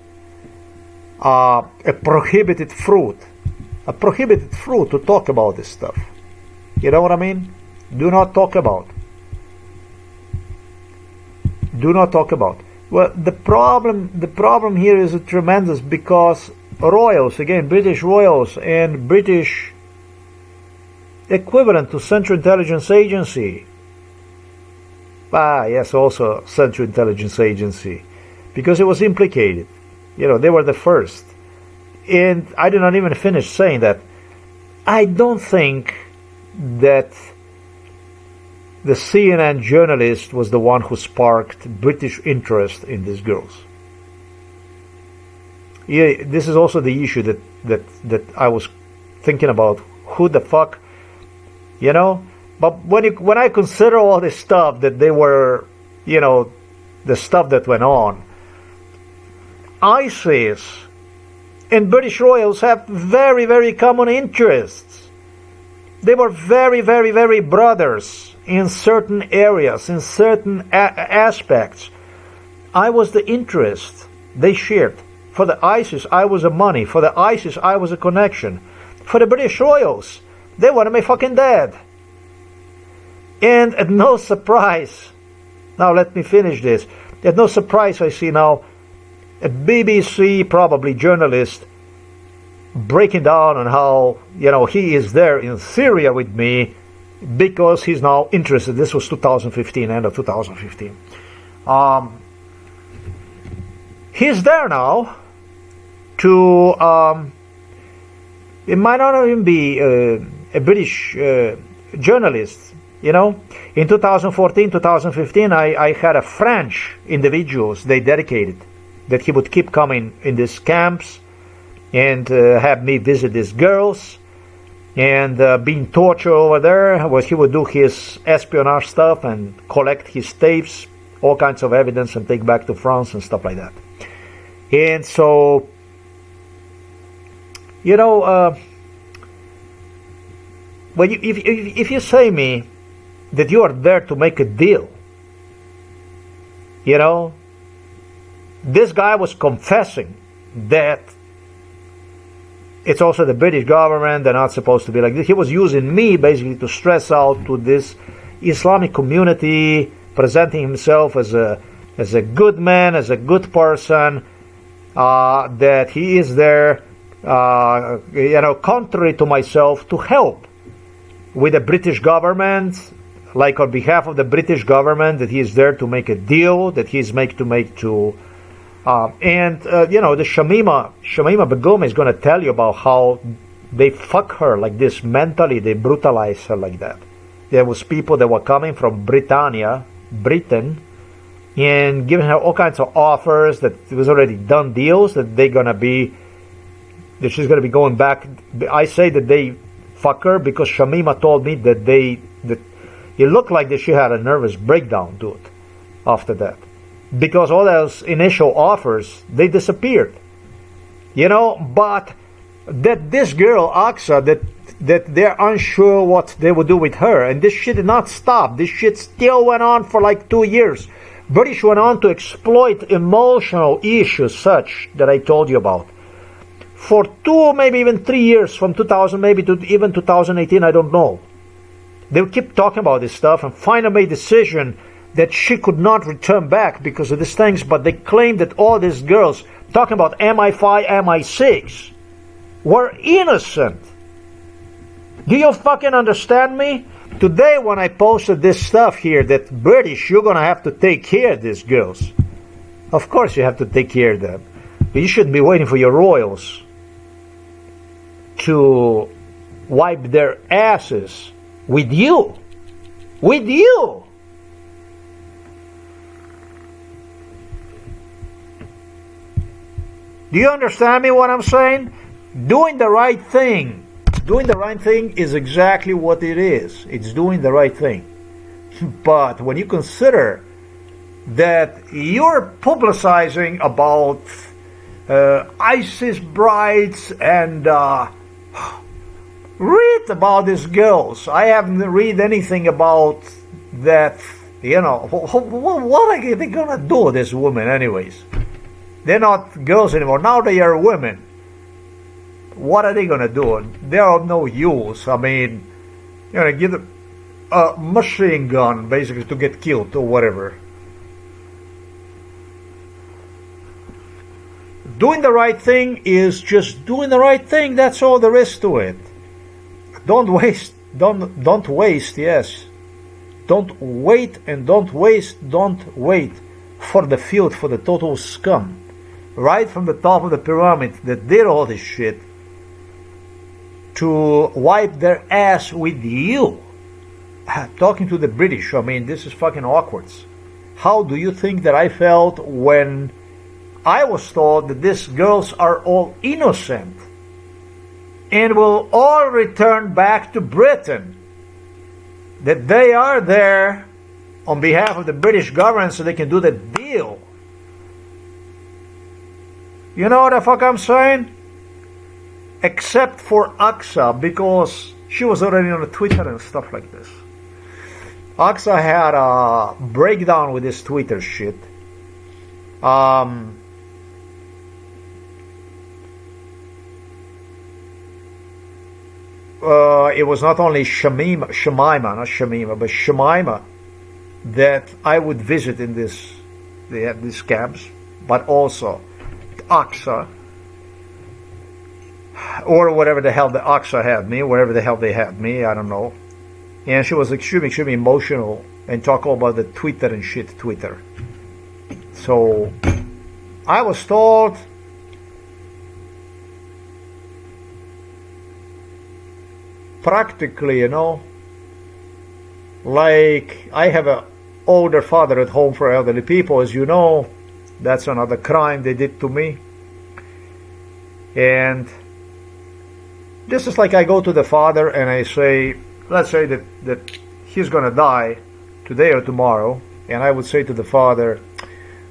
A prohibited fruit to talk about this stuff. You know what I mean? Do not talk about. Well, the problem here is tremendous, because royals, again, British royals and British equivalent to Central Intelligence Agency. Yes, also Central Intelligence Agency, because it was implicated. You know, they were the first. And I did not even finish saying that I don't think that the CNN journalist was the one who sparked British interest in these girls. Yeah, this is also the issue that I was thinking about. Who the fuck, you know? But when I consider all this stuff that they were, you know, the stuff that went on, ISIS and British royals have very, very common interests. They were very, very, very brothers in certain areas, in certain aspects. I was the interest they shared. For the ISIS, I was the money. For the ISIS, I was a connection. For the British royals, they wanted me fucking dead. And at no surprise, now let me finish this. At no surprise, I see now a BBC probably journalist breaking down on how, you know, he is there in Syria with me because he's now interested. This was 2015, end of 2015. He's there now to, it might not even be a British journalist, you know. In 2014, 2015, I had a French individuals they dedicated, that he would keep coming in these camps and have me visit these girls. and being tortured over there, where he would do his espionage stuff and collect his tapes, all kinds of evidence, and take back to France and stuff like that. And so, you know, when if you say me that you are there to make a deal, you know, this guy was confessing that it's also the British government, they're not supposed to be like this. He was using me basically to stress out to this Islamic community, presenting himself as a good man, as a good person, that he is there, you know, contrary to myself, to help with the British government, like on behalf of the British government, that he is there to make a deal, that he's you know, the Shemima Begum is going to tell you about how they fuck her like this mentally, they brutalize her like that. There was people that were coming from Britain, and giving her all kinds of offers, that it was already done deals, that she's going to be going back. I say that they fuck her because Shamima told me that it looked like that she had a nervous breakdown, dude, after that. Because all those initial offers, they disappeared. You know, but that this girl, Aqsa, that they're unsure what they would do with her. And this shit did not stop. This shit still went on for like 2 years. British went on to exploit emotional issues such that I told you about. For 2, maybe even 3 years, from 2000 maybe to even 2018, I don't know. They would keep talking about this stuff and finally made a decision that she could not return back because of these things, but they claimed that all these girls, talking about MI5, MI6, were innocent. Do you fucking understand me? Today when I posted this stuff here, that British, you're gonna have to take care of these girls. Of course you have to take care of them. But you shouldn't be waiting for your royals to wipe their asses with you. With you! Do you understand me what I'm saying? Doing the right thing. Doing the right thing is exactly what it is. It's doing the right thing. But when you consider that you're publicizing about ISIS brides and read about these girls. I haven't read anything about that, you know. What are they gonna do, this woman, anyways? They're not girls anymore. Now they are women. What are they gonna do? They're of no use. I mean, you're gonna give them a machine gun, basically, to get killed or whatever. Doing the right thing is just doing the right thing. That's all there is to it. Don't waste. Don't waste. Yes. Don't wait and don't waste. Don't wait for the field, for the total scum, right from the top of the pyramid that did all this shit, to wipe their ass with you. Talking to the British, I mean, this is fucking awkward. How do you think that I felt when I was told that these girls are all innocent and will all return back to Britain? That they are there on behalf of the British government so they can do the deal. You know what the fuck I'm saying? Except for Aqsa, because she was already on Twitter and stuff like this. Aqsa had a breakdown with this Twitter shit. It was not only Shemima, not Shamima, but Shemima that I would visit in this, they have these camps, but also Aqsa, or whatever the hell the Aqsa had me, wherever the hell they had me, I don't know. And she was extremely emotional and talk all about the Twitter and shit, Twitter. So I was told practically, you know, like I have an older father at home for elderly people, as you know. That's another crime they did to me. And This is like I go to the father and I say, let's say that he's going to die today or tomorrow, and I would say to the father,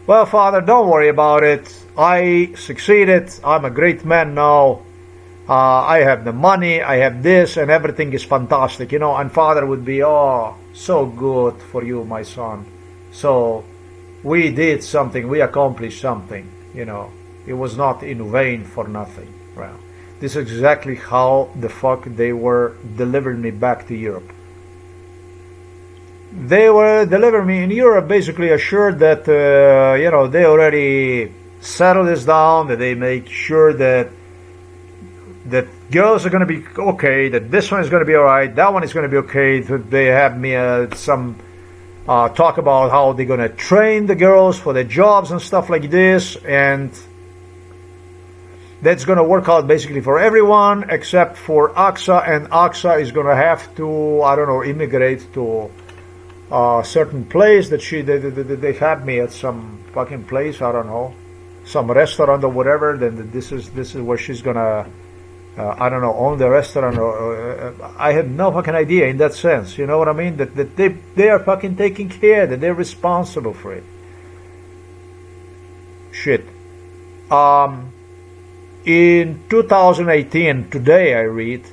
well, father, don't worry about it. I succeeded. I'm a great man now. I have the money. I have this, and everything is fantastic, you know. And father would be, oh, so good for you, my son. So we did something. We accomplished something, you know. It was not in vain for nothing. Well, this is exactly how the fuck they were delivering me back to Europe. They were delivering me in Europe, basically assured that, you know, they already settled this down, that they make sure that girls are going to be okay, that this one is going to be alright, that one is going to be okay. They have me some talk about how they're going to train the girls for their jobs and stuff like this, and that's going to work out basically for everyone except for Aqsa, and Aqsa is going to have to, I don't know, immigrate to a certain place that they had me at some fucking place, I don't know, some restaurant or whatever. Then this is where she's gonna I don't know, own the restaurant, or I have no fucking idea in that sense, you know what I mean, that they are fucking taking care, that they're responsible for it. Shit. In 2018, today I read,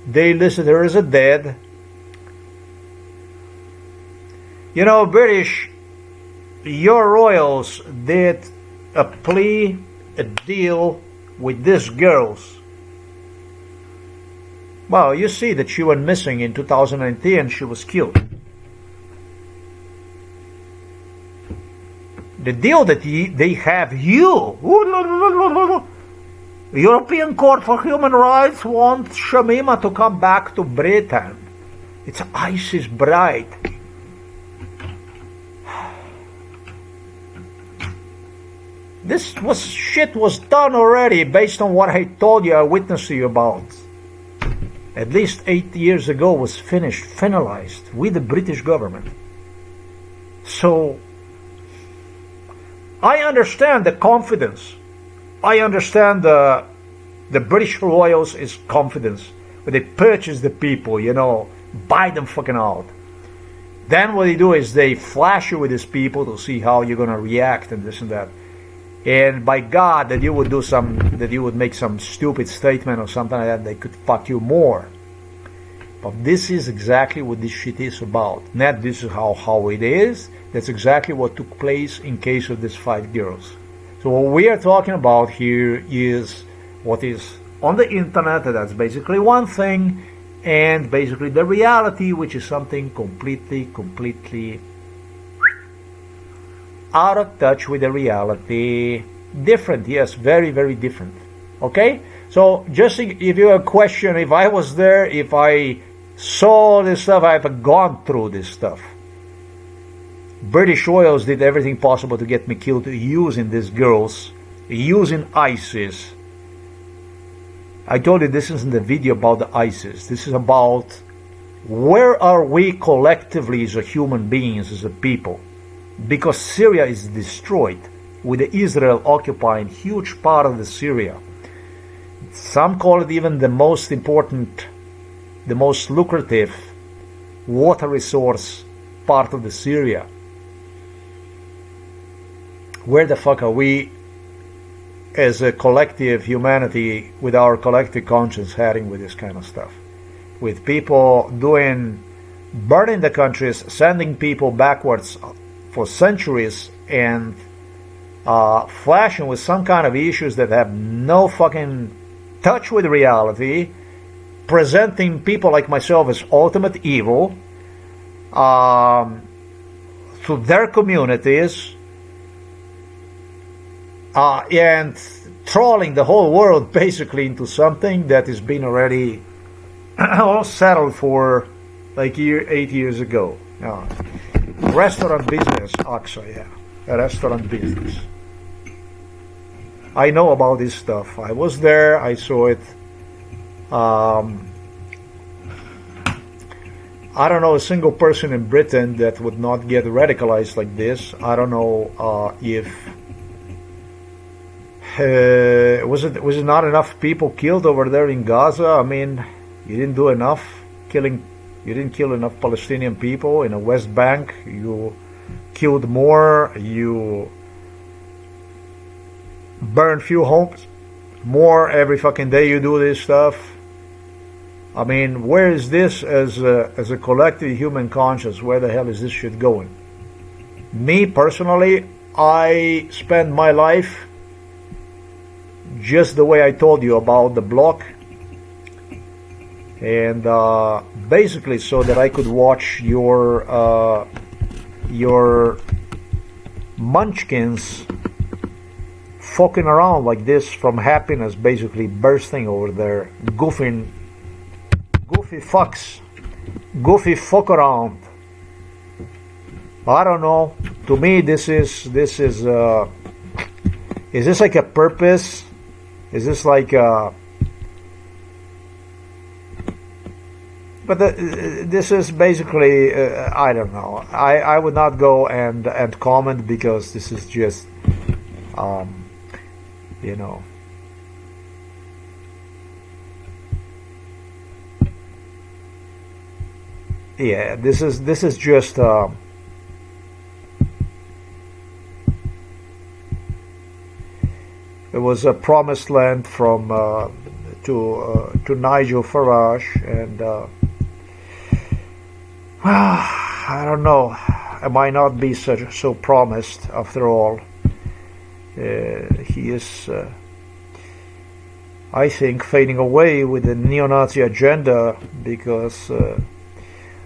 they listed her as a dead. You know, British, your royals did a plea, a deal with these girls. Well, you see that she went missing in 2019, she was killed. The deal that they have you, European Court for Human Rights wants Shamima to come back to Britain. It's ISIS bride. This shit was done already based on what I told you, I witnessed to you about. At least 8 years ago was finalized with the British government. So, I understand the confidence. I understand the British royals is confidence. But they purchase the people, you know, buy them fucking out. Then what they do is they flash you with these people to see how you're gonna react and this and that. And by God, that you would make some stupid statement or something like that, they could fuck you more. But this is exactly what this shit is about. Not this is how it is. That's exactly what took place in case of these 5 girls. So what we are talking about here is what is on the internet, and that's basically one thing, and basically the reality, which is something completely out of touch with the reality. Different, yes, very, very different. Okay? So, just if you have a question, if I was there, if I saw this stuff, I've gone through this stuff. British royals did everything possible to get me killed using these girls, using ISIS. I told you this isn't a video about the ISIS. This is about where are we collectively as a human beings, as a people. Because Syria is destroyed, with Israel occupying huge part of the Syria. Some call it even the most important, the most lucrative water resource part of the Syria. Where the fuck are we as a collective humanity, with our collective conscience, heading with this kind of stuff? With people burning the countries, sending people backwards for centuries, and flashing with some kind of issues that have no fucking touch with reality, presenting people like myself as ultimate evil to their communities, and trolling the whole world basically into something that has been already all settled for like 8 years ago. Restaurant business, Aqsa, yeah. Restaurant business. I know about this stuff. I was there, I saw it. I don't know a single person in Britain that would not get radicalized like this. I don't know if Was it not enough people killed over there in Gaza? I mean, you didn't do enough killing. You didn't kill enough Palestinian people in the West Bank. You killed more. You burned few homes more every fucking day. You do this stuff. I mean, where is this as a collective human conscience? Where the hell is this shit going? Me personally, I spend my life just the way I told you about the block, and basically so that I could watch your munchkins fucking around like this from happiness, basically bursting over there, goofy fucks, goofy fuck around. I don't know. To me, is this like a purpose? Is this like a? But this is basically, I don't know. I would not go and comment, because this is just, you know. Yeah, this is just. It was a promised land from to Nigel Farage, and I don't know. It might not be so promised after all. He is, I think, fading away with the neo-Nazi agenda, because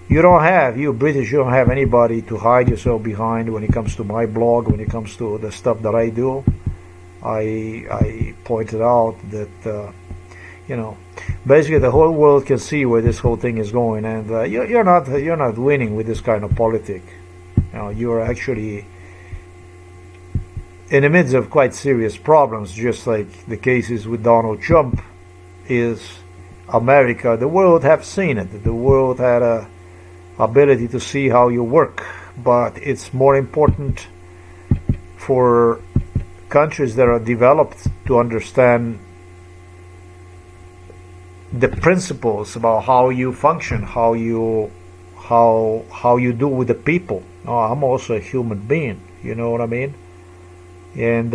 you British, you don't have anybody to hide yourself behind when it comes to my blog, when it comes to the stuff that I do. I pointed out that basically the whole world can see where this whole thing is going, and you're not winning with this kind of politic. You're actually in the midst of quite serious problems, just like the cases with Donald Trump. Is America, the world have seen it. The world had a ability to see how you work, but it's more important for countries that are developed to understand the principles about how you function, how you do with the people. I'm also a human being, you know what I mean? And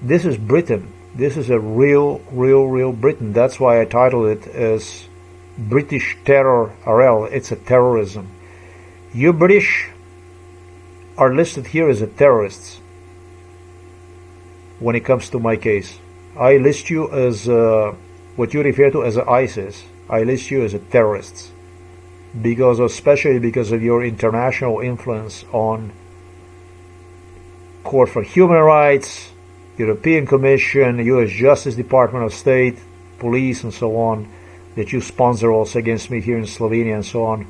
this is Britain. This is a real Britain. That's why I titled it as British Terror ALERT. It's a terrorism. You British are listed here as a terrorists. When it comes to my case, I list you as what you refer to as ISIS. I list you as a terrorists, especially because of your international influence on Court for Human Rights, European Commission, U.S. Justice Department of State, police, and so on, that you sponsor also against me here in Slovenia and so on.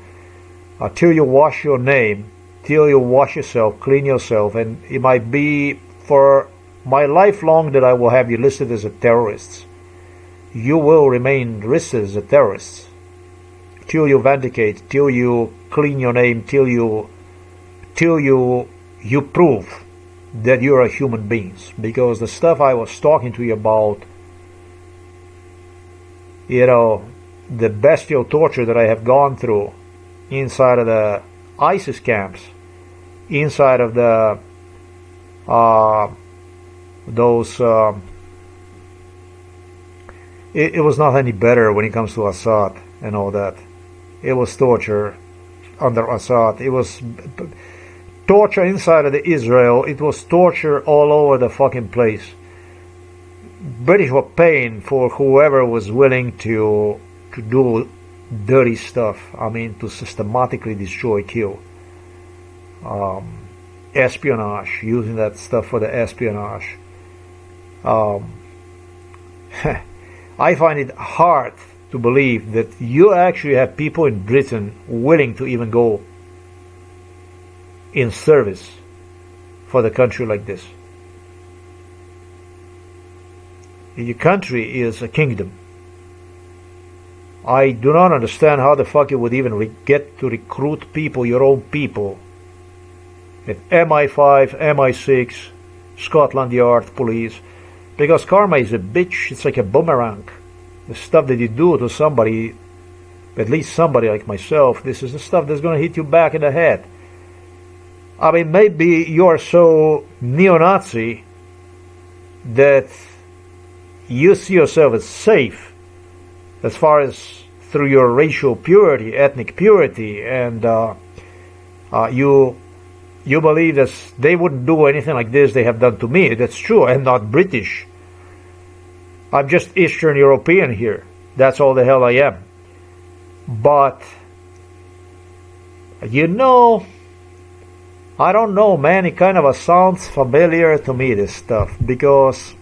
Till you wash your name, till you wash yourself, clean yourself, and it might be for my lifelong that I will have you listed as a terrorist. You will remain listed as a terrorist till you vindicate, till you clean your name, till you prove that you are human beings. Because the stuff I was talking to you about, the bestial torture that I have gone through inside of the ISIS camps, inside of the it was not any better when it comes to Assad and all that. It was torture under Assad. It was torture inside of the Israel. It was torture all over the fucking place. British were paying for whoever was willing to do dirty stuff. I mean, to systematically destroy, kill. Espionage, using that stuff for the espionage. I find it hard to believe that you actually have people in Britain willing to even go in service for the country like this. Your country is a kingdom. I do not understand how the fuck you would even get to recruit people, your own people, at MI5, MI6, Scotland Yard police, because karma is a bitch. It's like a boomerang. The stuff that you do to somebody, at least somebody like myself, this is the stuff that's going to hit you back in the head. I mean, maybe you're so neo-Nazi that you see yourself as safe as far as through your racial purity, ethnic purity, and you believe that they wouldn't do anything like this they have done to me. That's true. I'm not British. I'm just Eastern European here. That's all the hell I am. But, you know, I don't know, man. It kind of sounds familiar to me, this stuff, because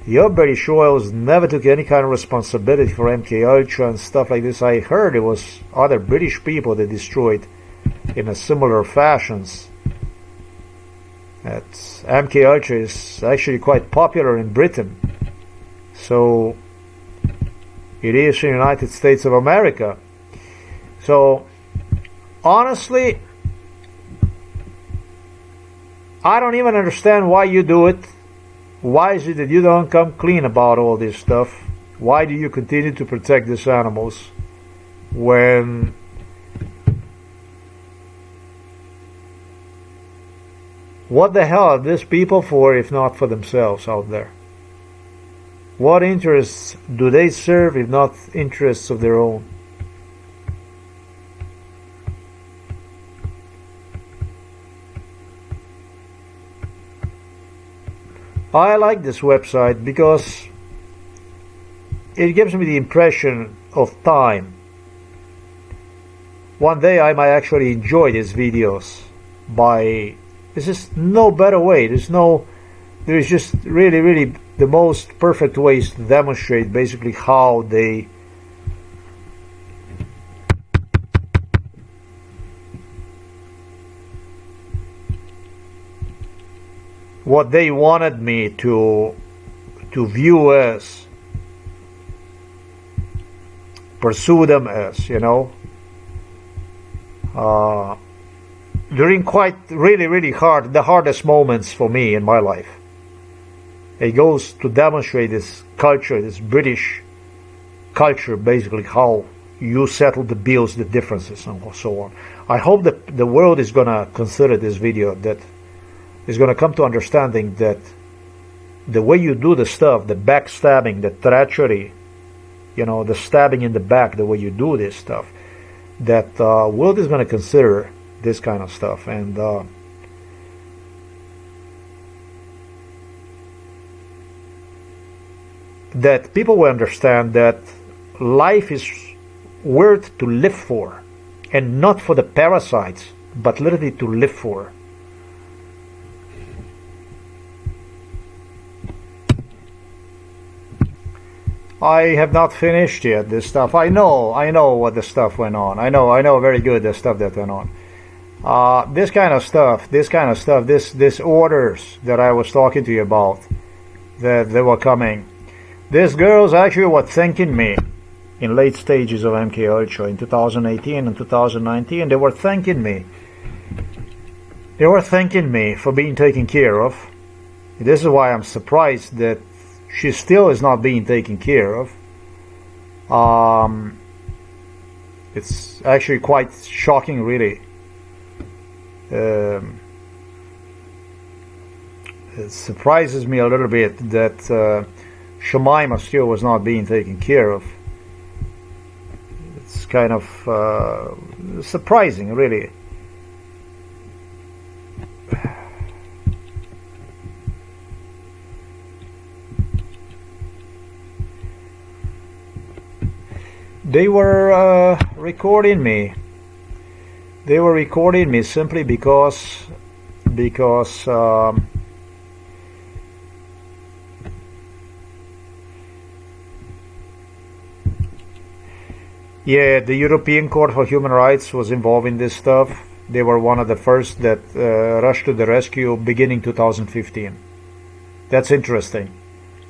your British oils never took any kind of responsibility for MK Ultra and stuff like this. I heard it was other British people that destroyed in a similar fashions. That MK Ultra is actually quite popular in Britain. So it is in the United States of America. So honestly, I don't even understand why you do it. Why is it that you don't come clean about all this stuff? Why do you continue to protect these animals when what the hell are these people for if not for themselves out there? What interests do they serve if not interests of their own? I like this website because it gives me the impression of time. One day I might actually enjoy these videos by, there's just no better way. There's just really the most perfect ways to demonstrate basically how they what they wanted me to view as, pursue them as, you know, during quite really the hardest moments for me in my life. It goes to demonstrate this culture, this British culture, basically how you settle the bills, the differences, and so on. I hope that the world is going to consider this video, that is going to come to understanding that the way you do the stuff, the backstabbing, the treachery, you know, the stabbing in the back, the way you do this stuff, that world is going to consider this kind of stuff, and that people will understand that life is worth to live for, and not for the parasites, but literally to live for. I have not finished yet this stuff. I know what the stuff went on. I know very good the stuff that went on. This kind of stuff, this orders that I was talking to you about, that they were coming. These girls actually were thanking me in late stages of MK Ultra in 2018 and 2019. They were thanking me. They were thanking me for being taken care of. This is why I'm surprised that she still is not being taken care of. It's actually quite shocking, really. It surprises me a little bit that Shamima still was not being taken care of. It's kind of surprising, really. They were recording me. They were recording me simply because yeah, the European Court for Human Rights was involved in this stuff. They were one of the first that rushed to the rescue beginning 2015. That's interesting.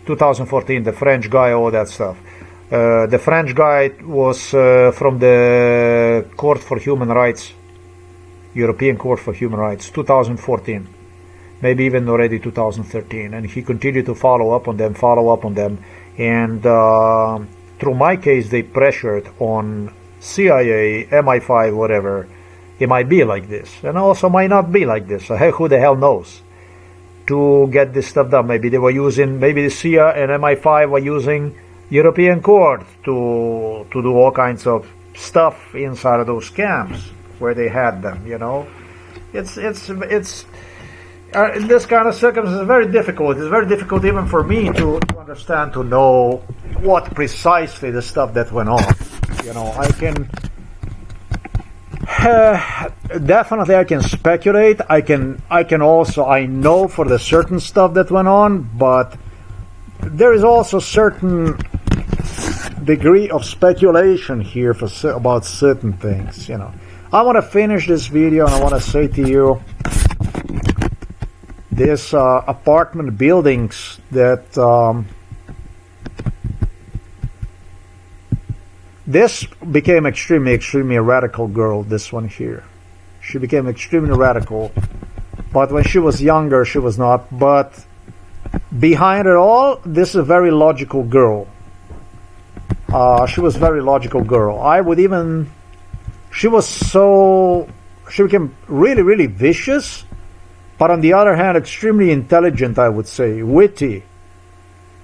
2014, the French guy, all that stuff. The French guy was from the Court for Human Rights. European Court for Human Rights, 2014, maybe even already 2013, and he continued to follow up on them, and through my case they pressured on CIA, MI5, whatever. It might be like this, and also might not be like this. So who the hell knows? To get this stuff done, maybe they were using, maybe the CIA and MI5 were using European Court to do all kinds of stuff inside of those camps where they had them. You know, it's in this kind of circumstances, it's very difficult. It's very difficult even for me to understand, to know what precisely the stuff that went on. You know, I can definitely I can speculate. I can also, I know for the certain stuff that went on, but there is also certain degree of speculation here about certain things. You know, I want to finish this video and I want to say to you, this apartment buildings that this became extremely radical girl, this one here. She became extremely radical, but when she was younger she was not. But behind it all, this is a very logical girl. She was a very logical girl. She became really vicious, but on the other hand extremely intelligent, I would say, witty.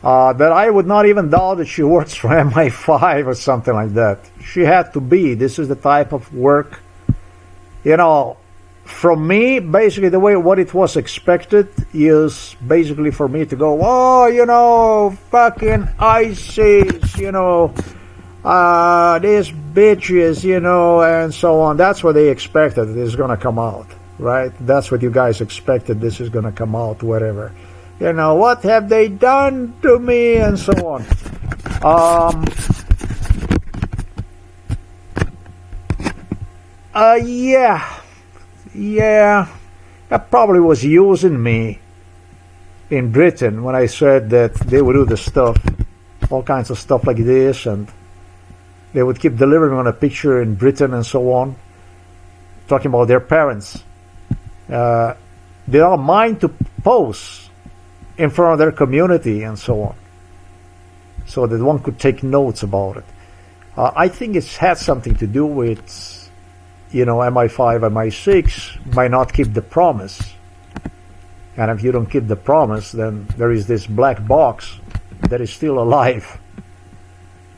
That I would not even doubt that she works for MI5 or something like that. She had to be. This is the type of work, you know. From me, basically the way what it was expected is basically for me to go, oh, you know, fucking ISIS, you know, these bitches, you know, and so on. That's what they expected. This is gonna come out, right? That's what you guys expected. This is gonna come out, whatever. You know, what have they done to me, and so on. Yeah, that probably was using me in Britain when I said that they would do the stuff, all kinds of stuff like this, and they would keep delivering on a picture in Britain and so on, talking about their parents. They don't mind to pose in front of their community and so on, so that one could take notes about it. I think it's had something to do with, you know, MI5, MI6 might not keep the promise. And if you don't keep the promise, then there is this black box that is still alive.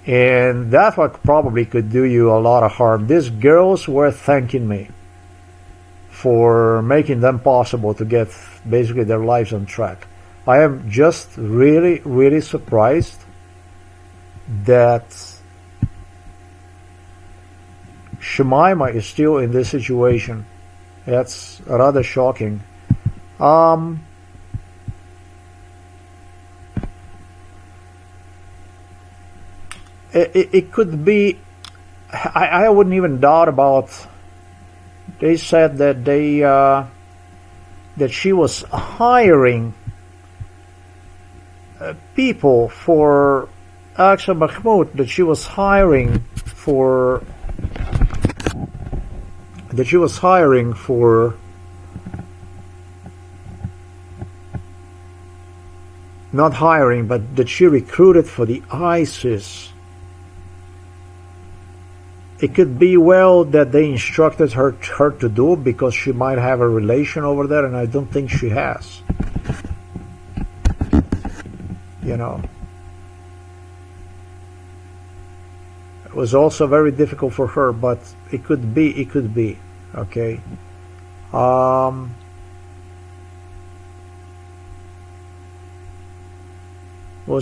And that's what probably could do you a lot of harm. These girls were thanking me for making them possible to get basically their lives on track. I am just really surprised that Shamima is still in this situation. That's rather shocking. It could be, I wouldn't even doubt about, they said that that she was hiring people for Aqsa Mahmood, that she was hiring for not hiring, but that she recruited for the ISIS. It could be well that they instructed her to do, because she might have a relation over there, and I don't think she has. You know, it was also very difficult for her, but it could be, okay. Was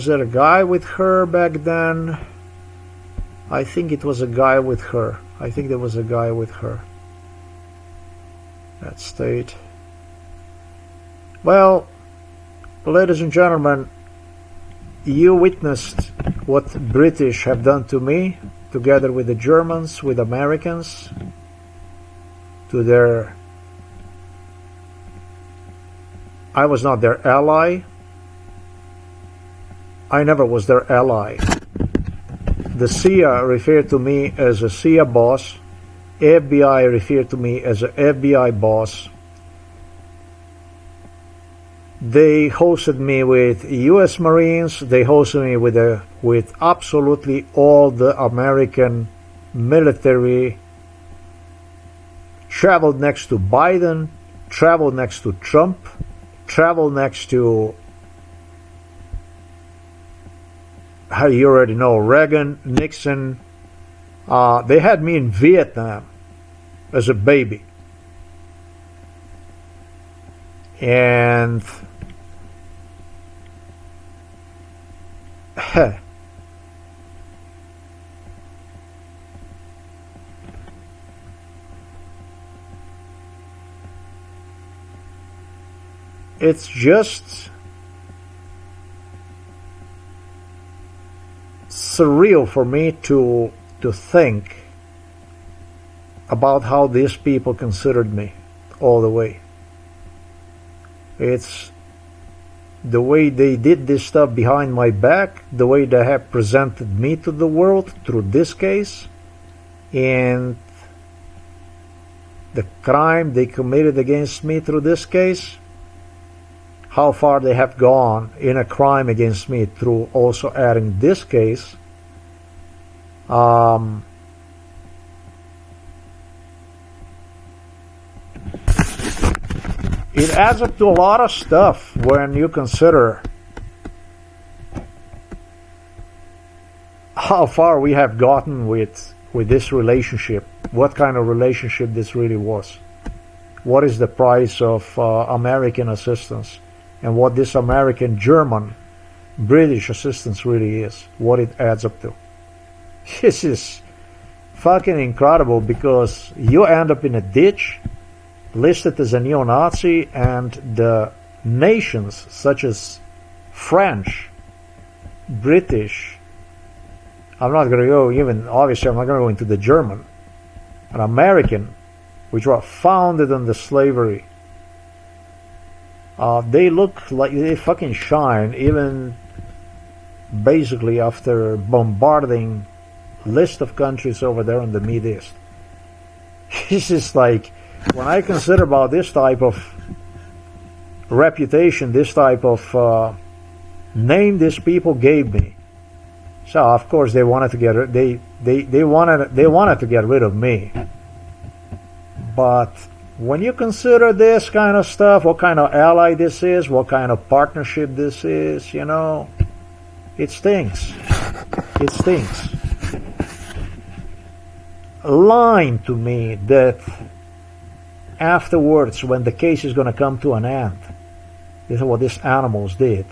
there a guy with her back then? I think it was a guy with her. I think there was a guy with her. That state. Well, ladies and gentlemen, you witnessed what British have done to me, together with the Germans, with Americans, to their... I was not their ally. I never was their ally. The CIA referred to me as a CIA boss, FBI referred to me as an FBI boss. They hosted me with U.S. Marines. They hosted me with absolutely all the American military. Traveled next to Biden, traveled next to Trump, traveled next to, you already know, Reagan, Nixon. They had me in Vietnam as a baby. And it's just surreal for me to think about how these people considered me all the way. It's the way they did this stuff behind my back, the way they have presented me to the world through this case, and the crime they committed against me through this case, how far they have gone in a crime against me through also adding this case. It adds up to a lot of stuff when you consider how far we have gotten with this relationship, what kind of relationship this really was, what is the price of American assistance, and what this American, German, British assistance really is, what it adds up to. This is fucking incredible, because you end up in a ditch listed as a neo-Nazi, and the nations such as French, British, I'm not going to go even, obviously I'm not going to go into the German, and American, which were founded on the slavery, they look like they fucking shine, even basically after bombarding list of countries over there in the Middle East. This is like, when I consider about this type of reputation, this type of name these people gave me, so of course they wanted to get they wanted to get rid of me. But when you consider this kind of stuff, what kind of ally this is, what kind of partnership this is, you know, it stinks. It stinks. Lying to me that afterwards, when the case is going to come to an end, this is what these animals did.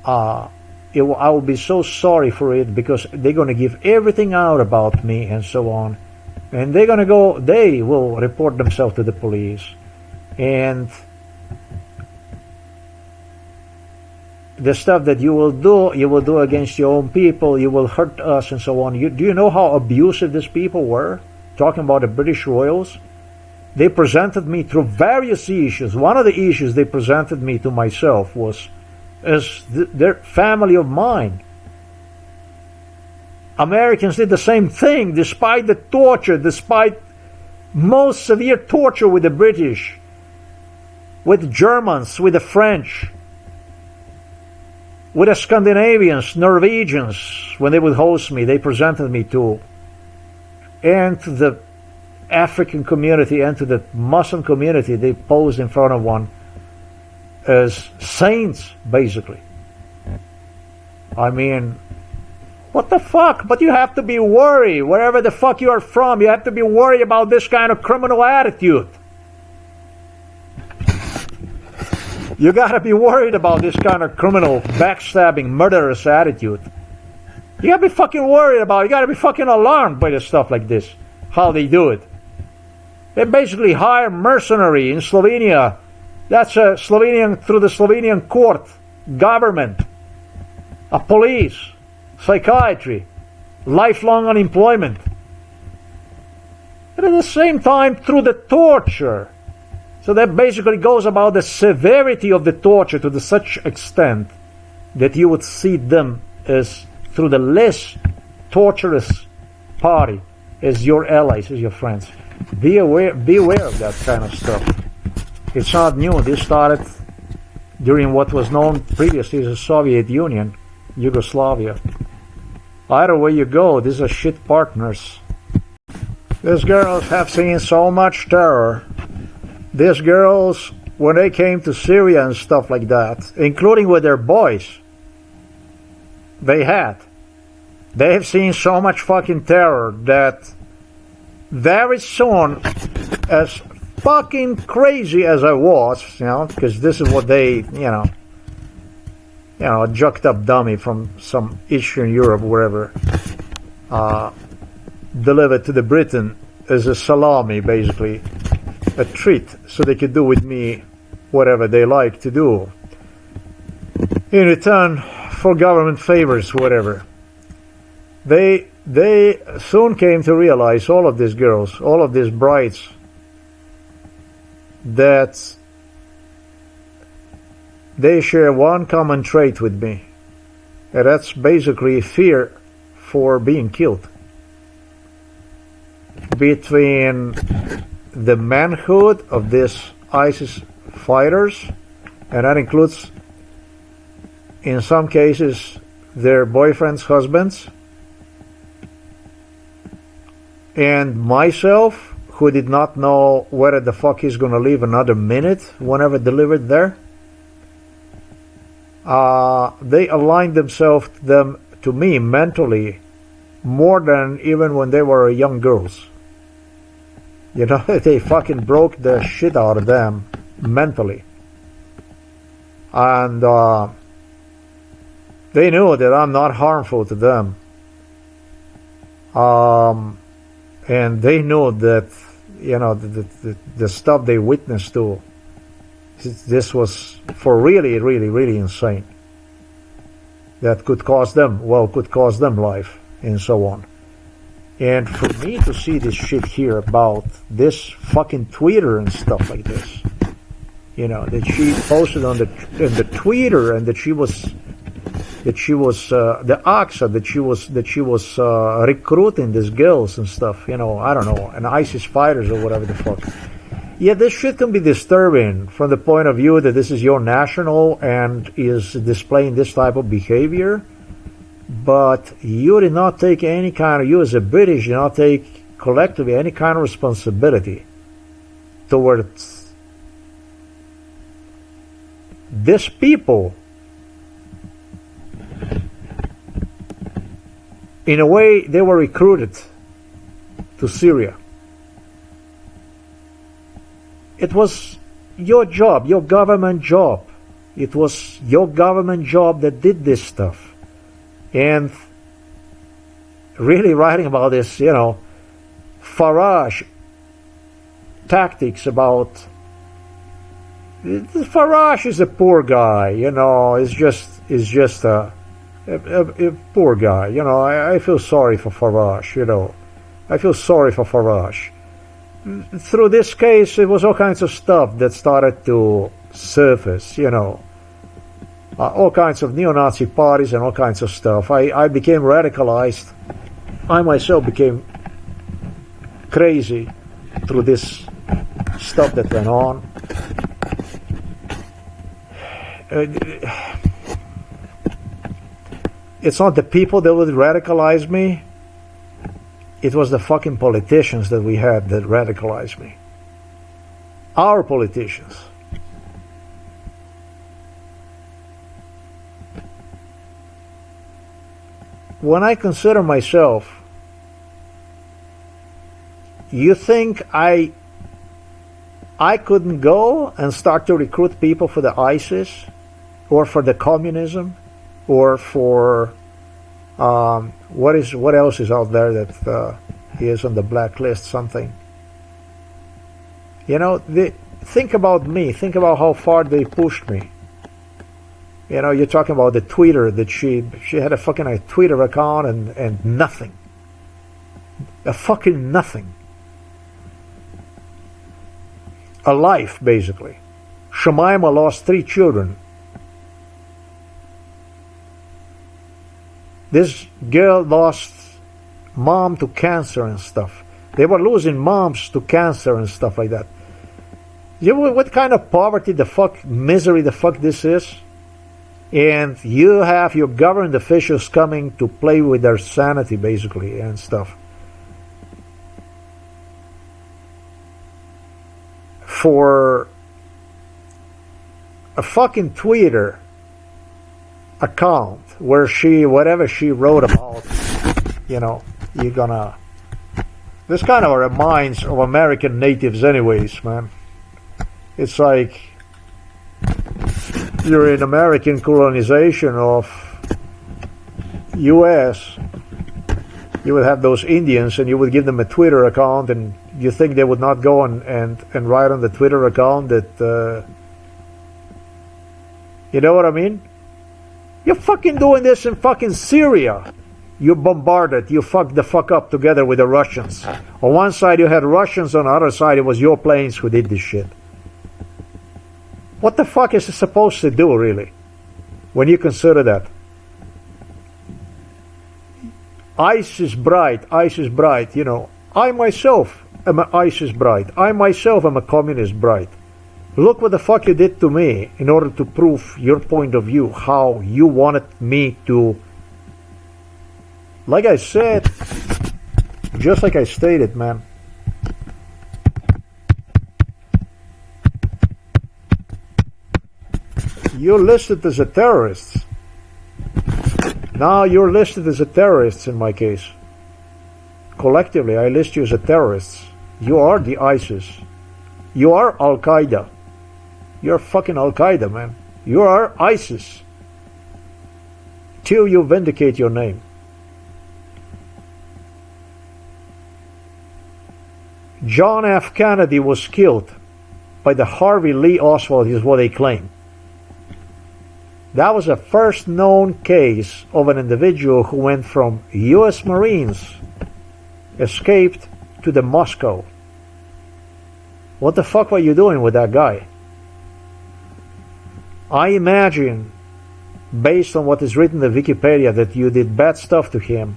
I will be so sorry for it, because they're going to give everything out about me and so on, and they will report themselves to the police, and the stuff that you will do against your own people, you will hurt us and so on. Do you know how abusive these people were? Talking about the British royals, they presented me through various issues. One of the issues they presented me to myself was as their family of mine. Americans did the same thing, despite the torture, despite most severe torture with the British, with the Germans, with the French, with the Scandinavians, Norwegians. When they would host me, they presented me to, and to the African community and to the Muslim community, they posed in front of one as saints, basically. I mean, what the fuck? But you have to be worried, wherever the fuck you are from, you have to be worried about this kind of criminal attitude. You gotta be worried about this kind of criminal, backstabbing, murderous attitude. You gotta be fucking worried about it. You gotta be fucking alarmed by the stuff like this, how they do it. They basically hire mercenary in Slovenia. That's a Slovenian, through the Slovenian court, government, a police, psychiatry, lifelong unemployment. And at the same time, through the torture. So that basically goes about the severity of the torture to such extent that you would see them as through the less torturous party, as your allies, as your friends. Beware of that kind of stuff. It's not new. This started during what was known previously as the Soviet Union, Yugoslavia. Either way you go, these are shit partners. These girls have seen so much terror. These girls, when they came to Syria and stuff like that, including with their boys, they have seen so much fucking terror that very soon, as fucking crazy as I was, because this is what they, a jucked up dummy from some Eastern Europe, wherever, delivered to the Britain as a salami, basically, a treat, so they could do with me whatever they like to do in return for government favors, whatever. They soon came to realize, all of these girls, all of these brides, that they share one common trait with me, and that's basically fear for being killed. Between the manhood of these ISIS fighters, and that includes, in some cases, their boyfriends, husbands, and myself, who did not know whether the fuck he's gonna live another minute whenever delivered there. They aligned themselves to me mentally more than even when they were young girls. They fucking broke the shit out of them mentally. And they knew that I'm not harmful to them. And they knew that, the stuff they witnessed to, this was for really, really, really insane. That could cost them life and so on. And for me to see this shit here about this fucking Twitter and stuff like this, that she posted in the Twitter, and that she was the Aqsa, that she was recruiting these girls and stuff, I don't know, and ISIS fighters or whatever the fuck. Yeah, this shit can be disturbing from the point of view that this is your national and is displaying this type of behavior, but you did not take you as a British did not take collectively any kind of responsibility towards this people. In a way, they were recruited to Syria. It was your job, your government job. It was your government job that did this stuff. And really writing about this, Farage tactics about... Farage is a poor guy, is just a poor guy. I feel sorry for Farage, I feel sorry for Farage. Through this case, it was all kinds of stuff that started to surface, all kinds of neo-Nazi parties and all kinds of stuff. I became radicalized. I myself became crazy through this stuff that went on. It's not the people that would radicalize me. It was the fucking politicians that we had that radicalized me. Our politicians. When I consider myself, you think I couldn't go and start to recruit people for the ISIS or for the communism or for what else is out there that is on the blacklist, something? Think about me. Think about how far they pushed me. You're talking about the Twitter that she had a Twitter account and nothing. A fucking nothing. A life, basically. Shamima lost 3 children. This girl lost mom to cancer and stuff. They were losing moms to cancer and stuff like that. You know what kind of poverty the fuck, misery the fuck this is? And you have your government officials coming to play with their sanity, basically, and stuff. For a fucking Twitter account where whatever she wrote about, you know, you're gonna... This kind of reminds of American natives anyways, man. It's like you're in American colonization of US. You would have those Indians and you would give them a Twitter account, and you think they would not go and write on the Twitter account that, you know what I mean? You're fucking doing this in fucking Syria. You bombarded, you fucked the fuck up together with the Russians. On one side you had Russians, on the other side it was your planes who did this shit. What the fuck is it supposed to do, really, when you consider that? ISIS bright, you know. I myself am an ISIS bright. I myself am a communist bright. Look what the fuck you did to me in order to prove your point of view, how you wanted me to... Like I said, just like I stated, man. You're listed as a terrorist. Now you're listed as a terrorist in my case. Collectively, I list you as a terrorist. You are the ISIS. You are Al-Qaeda. You're fucking Al-Qaeda, man. You are ISIS. Till you vindicate your name. John F. Kennedy was killed by the Harvey Lee Oswald, is what they claim. That was the first known case of an individual who went from U.S. Marines, escaped to the Moscow. What the fuck were you doing with that guy? I imagine, based on what is written in the Wikipedia, that you did bad stuff to him.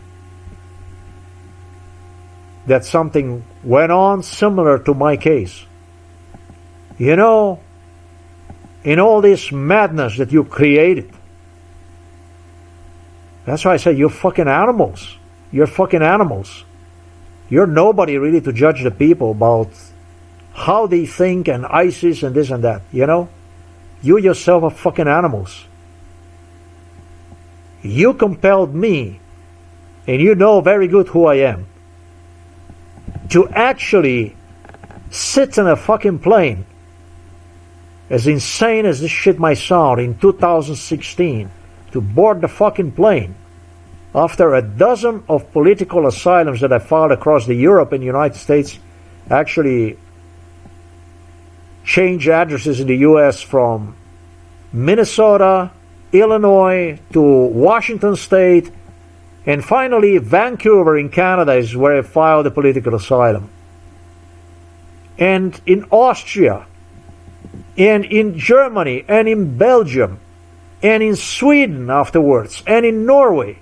That something went on similar to my case. You know, in all this madness that you created. That's why I say you're fucking animals. You're fucking animals. You're nobody really to judge the people about how they think and ISIS and this and that, you know? You yourself are fucking animals. You compelled me, and you know very good who I am, to actually sit in a fucking plane, as insane as this shit might sound, in 2016, to board the fucking plane after a dozen of political asylums that I filed across the Europe and United States, actually change addresses in the US from Minnesota, Illinois to Washington State, and finally Vancouver in Canada is where I filed a political asylum. And in Austria, and in Germany, and in Belgium, and in Sweden afterwards, and in Norway.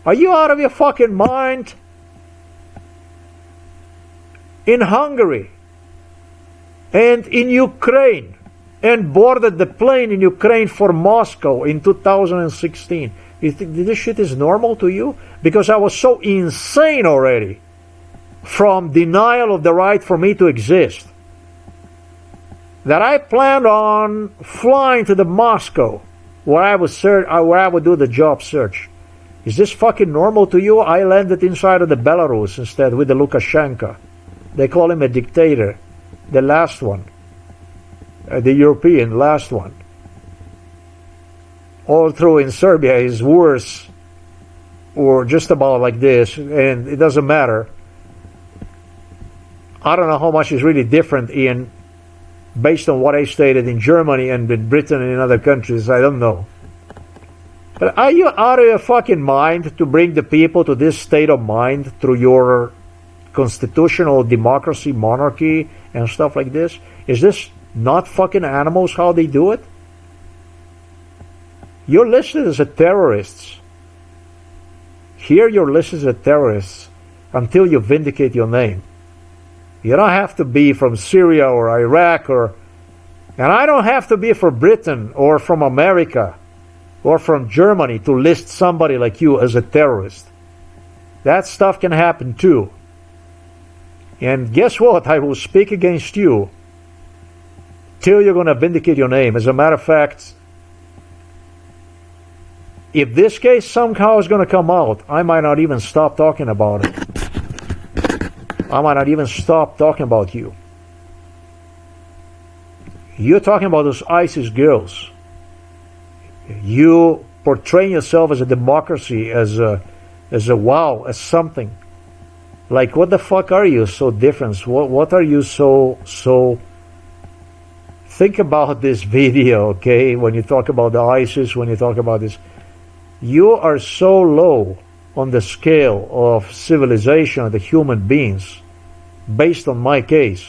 Are you out of your fucking mind? In Hungary, and in Ukraine, and boarded the plane in Ukraine for Moscow in 2016. You think this shit is normal to you? Because I was so insane already from denial of the right for me to exist that I planned on flying to the Moscow where I would do the job search. Is this fucking normal to you? I landed inside of the Belarus instead with the Lukashenko. They call him a dictator. The last one. The European last one. All through in Serbia is worse, or just about like this, and it doesn't matter. I don't know how much is really different in, based on what I stated in Germany and in Britain and in other countries, I don't know. But are you out of your fucking mind to bring the people to this state of mind through your constitutional democracy, monarchy, and stuff like this? Is this not fucking animals how they do it? You're listed as a terrorist. Here you're listed as terrorists until you vindicate your name. You don't have to be from Syria or Iraq and I don't have to be from Britain or from America or from Germany to list somebody like you as a terrorist. That stuff can happen too. And guess what? I will speak against you till you're going to vindicate your name. As a matter of fact, if this case somehow is going to come out, I might not even stop talking about it. I might not even stop talking about you. You're talking about those ISIS girls. You portray yourself as a democracy, as a wow, as something. Like, what the fuck are you so different? What are you so... Think about this video, okay? When you talk about the ISIS, when you talk about this, you are so low on the scale of civilization of the human beings, based on my case,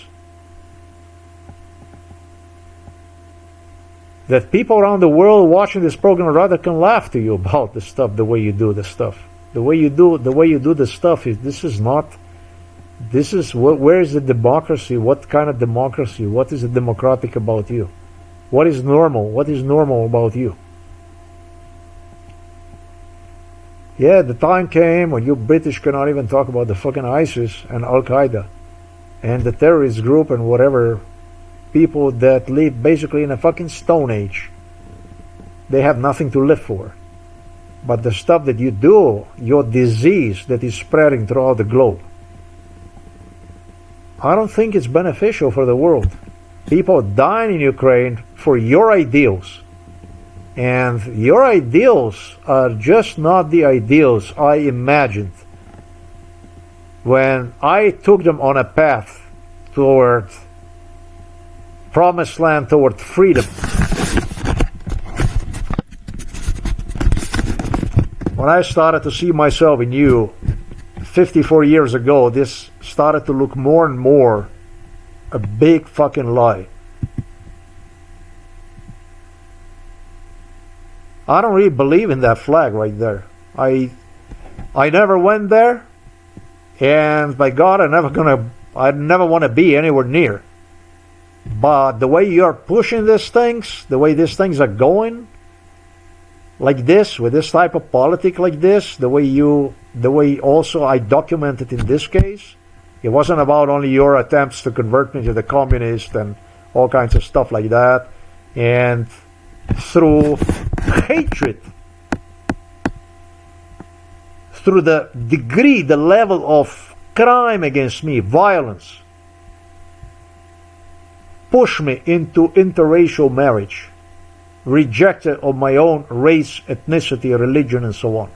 that people around the world watching this program rather can laugh to you about the stuff, the way you do the stuff. The way you do the stuff is, where is the democracy? What kind of democracy? What is democratic about you? What is normal? What is normal about you? Yeah, the time came when you British cannot even talk about the fucking ISIS and Al-Qaeda and the terrorist group and whatever, people that live basically in a fucking stone age. They have nothing to live for. But the stuff that you do, your disease that is spreading throughout the globe, I don't think it's beneficial for the world. People dying in Ukraine for your ideals. And your ideals are just not the ideals I imagined when I took them on a path toward promised land, toward freedom. When I started to see myself in you 54 years ago, this started to look more and more a big fucking lie. I don't really believe in that flag right there. I never went there, and by God, I never want to be anywhere near. But the way you're pushing these things, the way these things are going, like this, with this type of politics like this, the way also I documented in this case, it wasn't about only your attempts to convert me to the communist and all kinds of stuff like that, and through hatred, through the degree, the level of crime against me, violence, push me into interracial marriage, rejected of my own race, ethnicity, religion, and so on.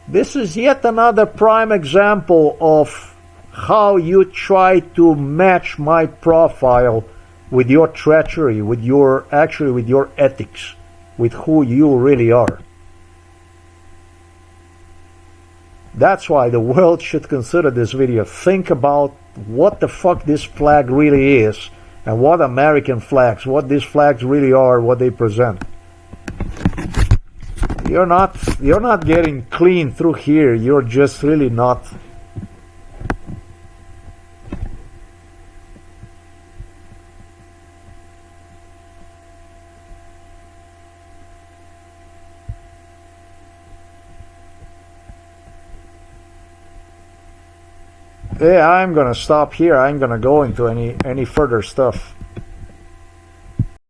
This is yet another prime example of how you try to match my profile with your treachery, with your ethics, with who you really are. That's why the world should consider this video. Think about what the fuck this flag really is, and what American flags, what these flags really are, what they present. You're not getting clean through here. You're just really not. Yeah, I'm gonna stop here. I'm gonna go into any further stuff.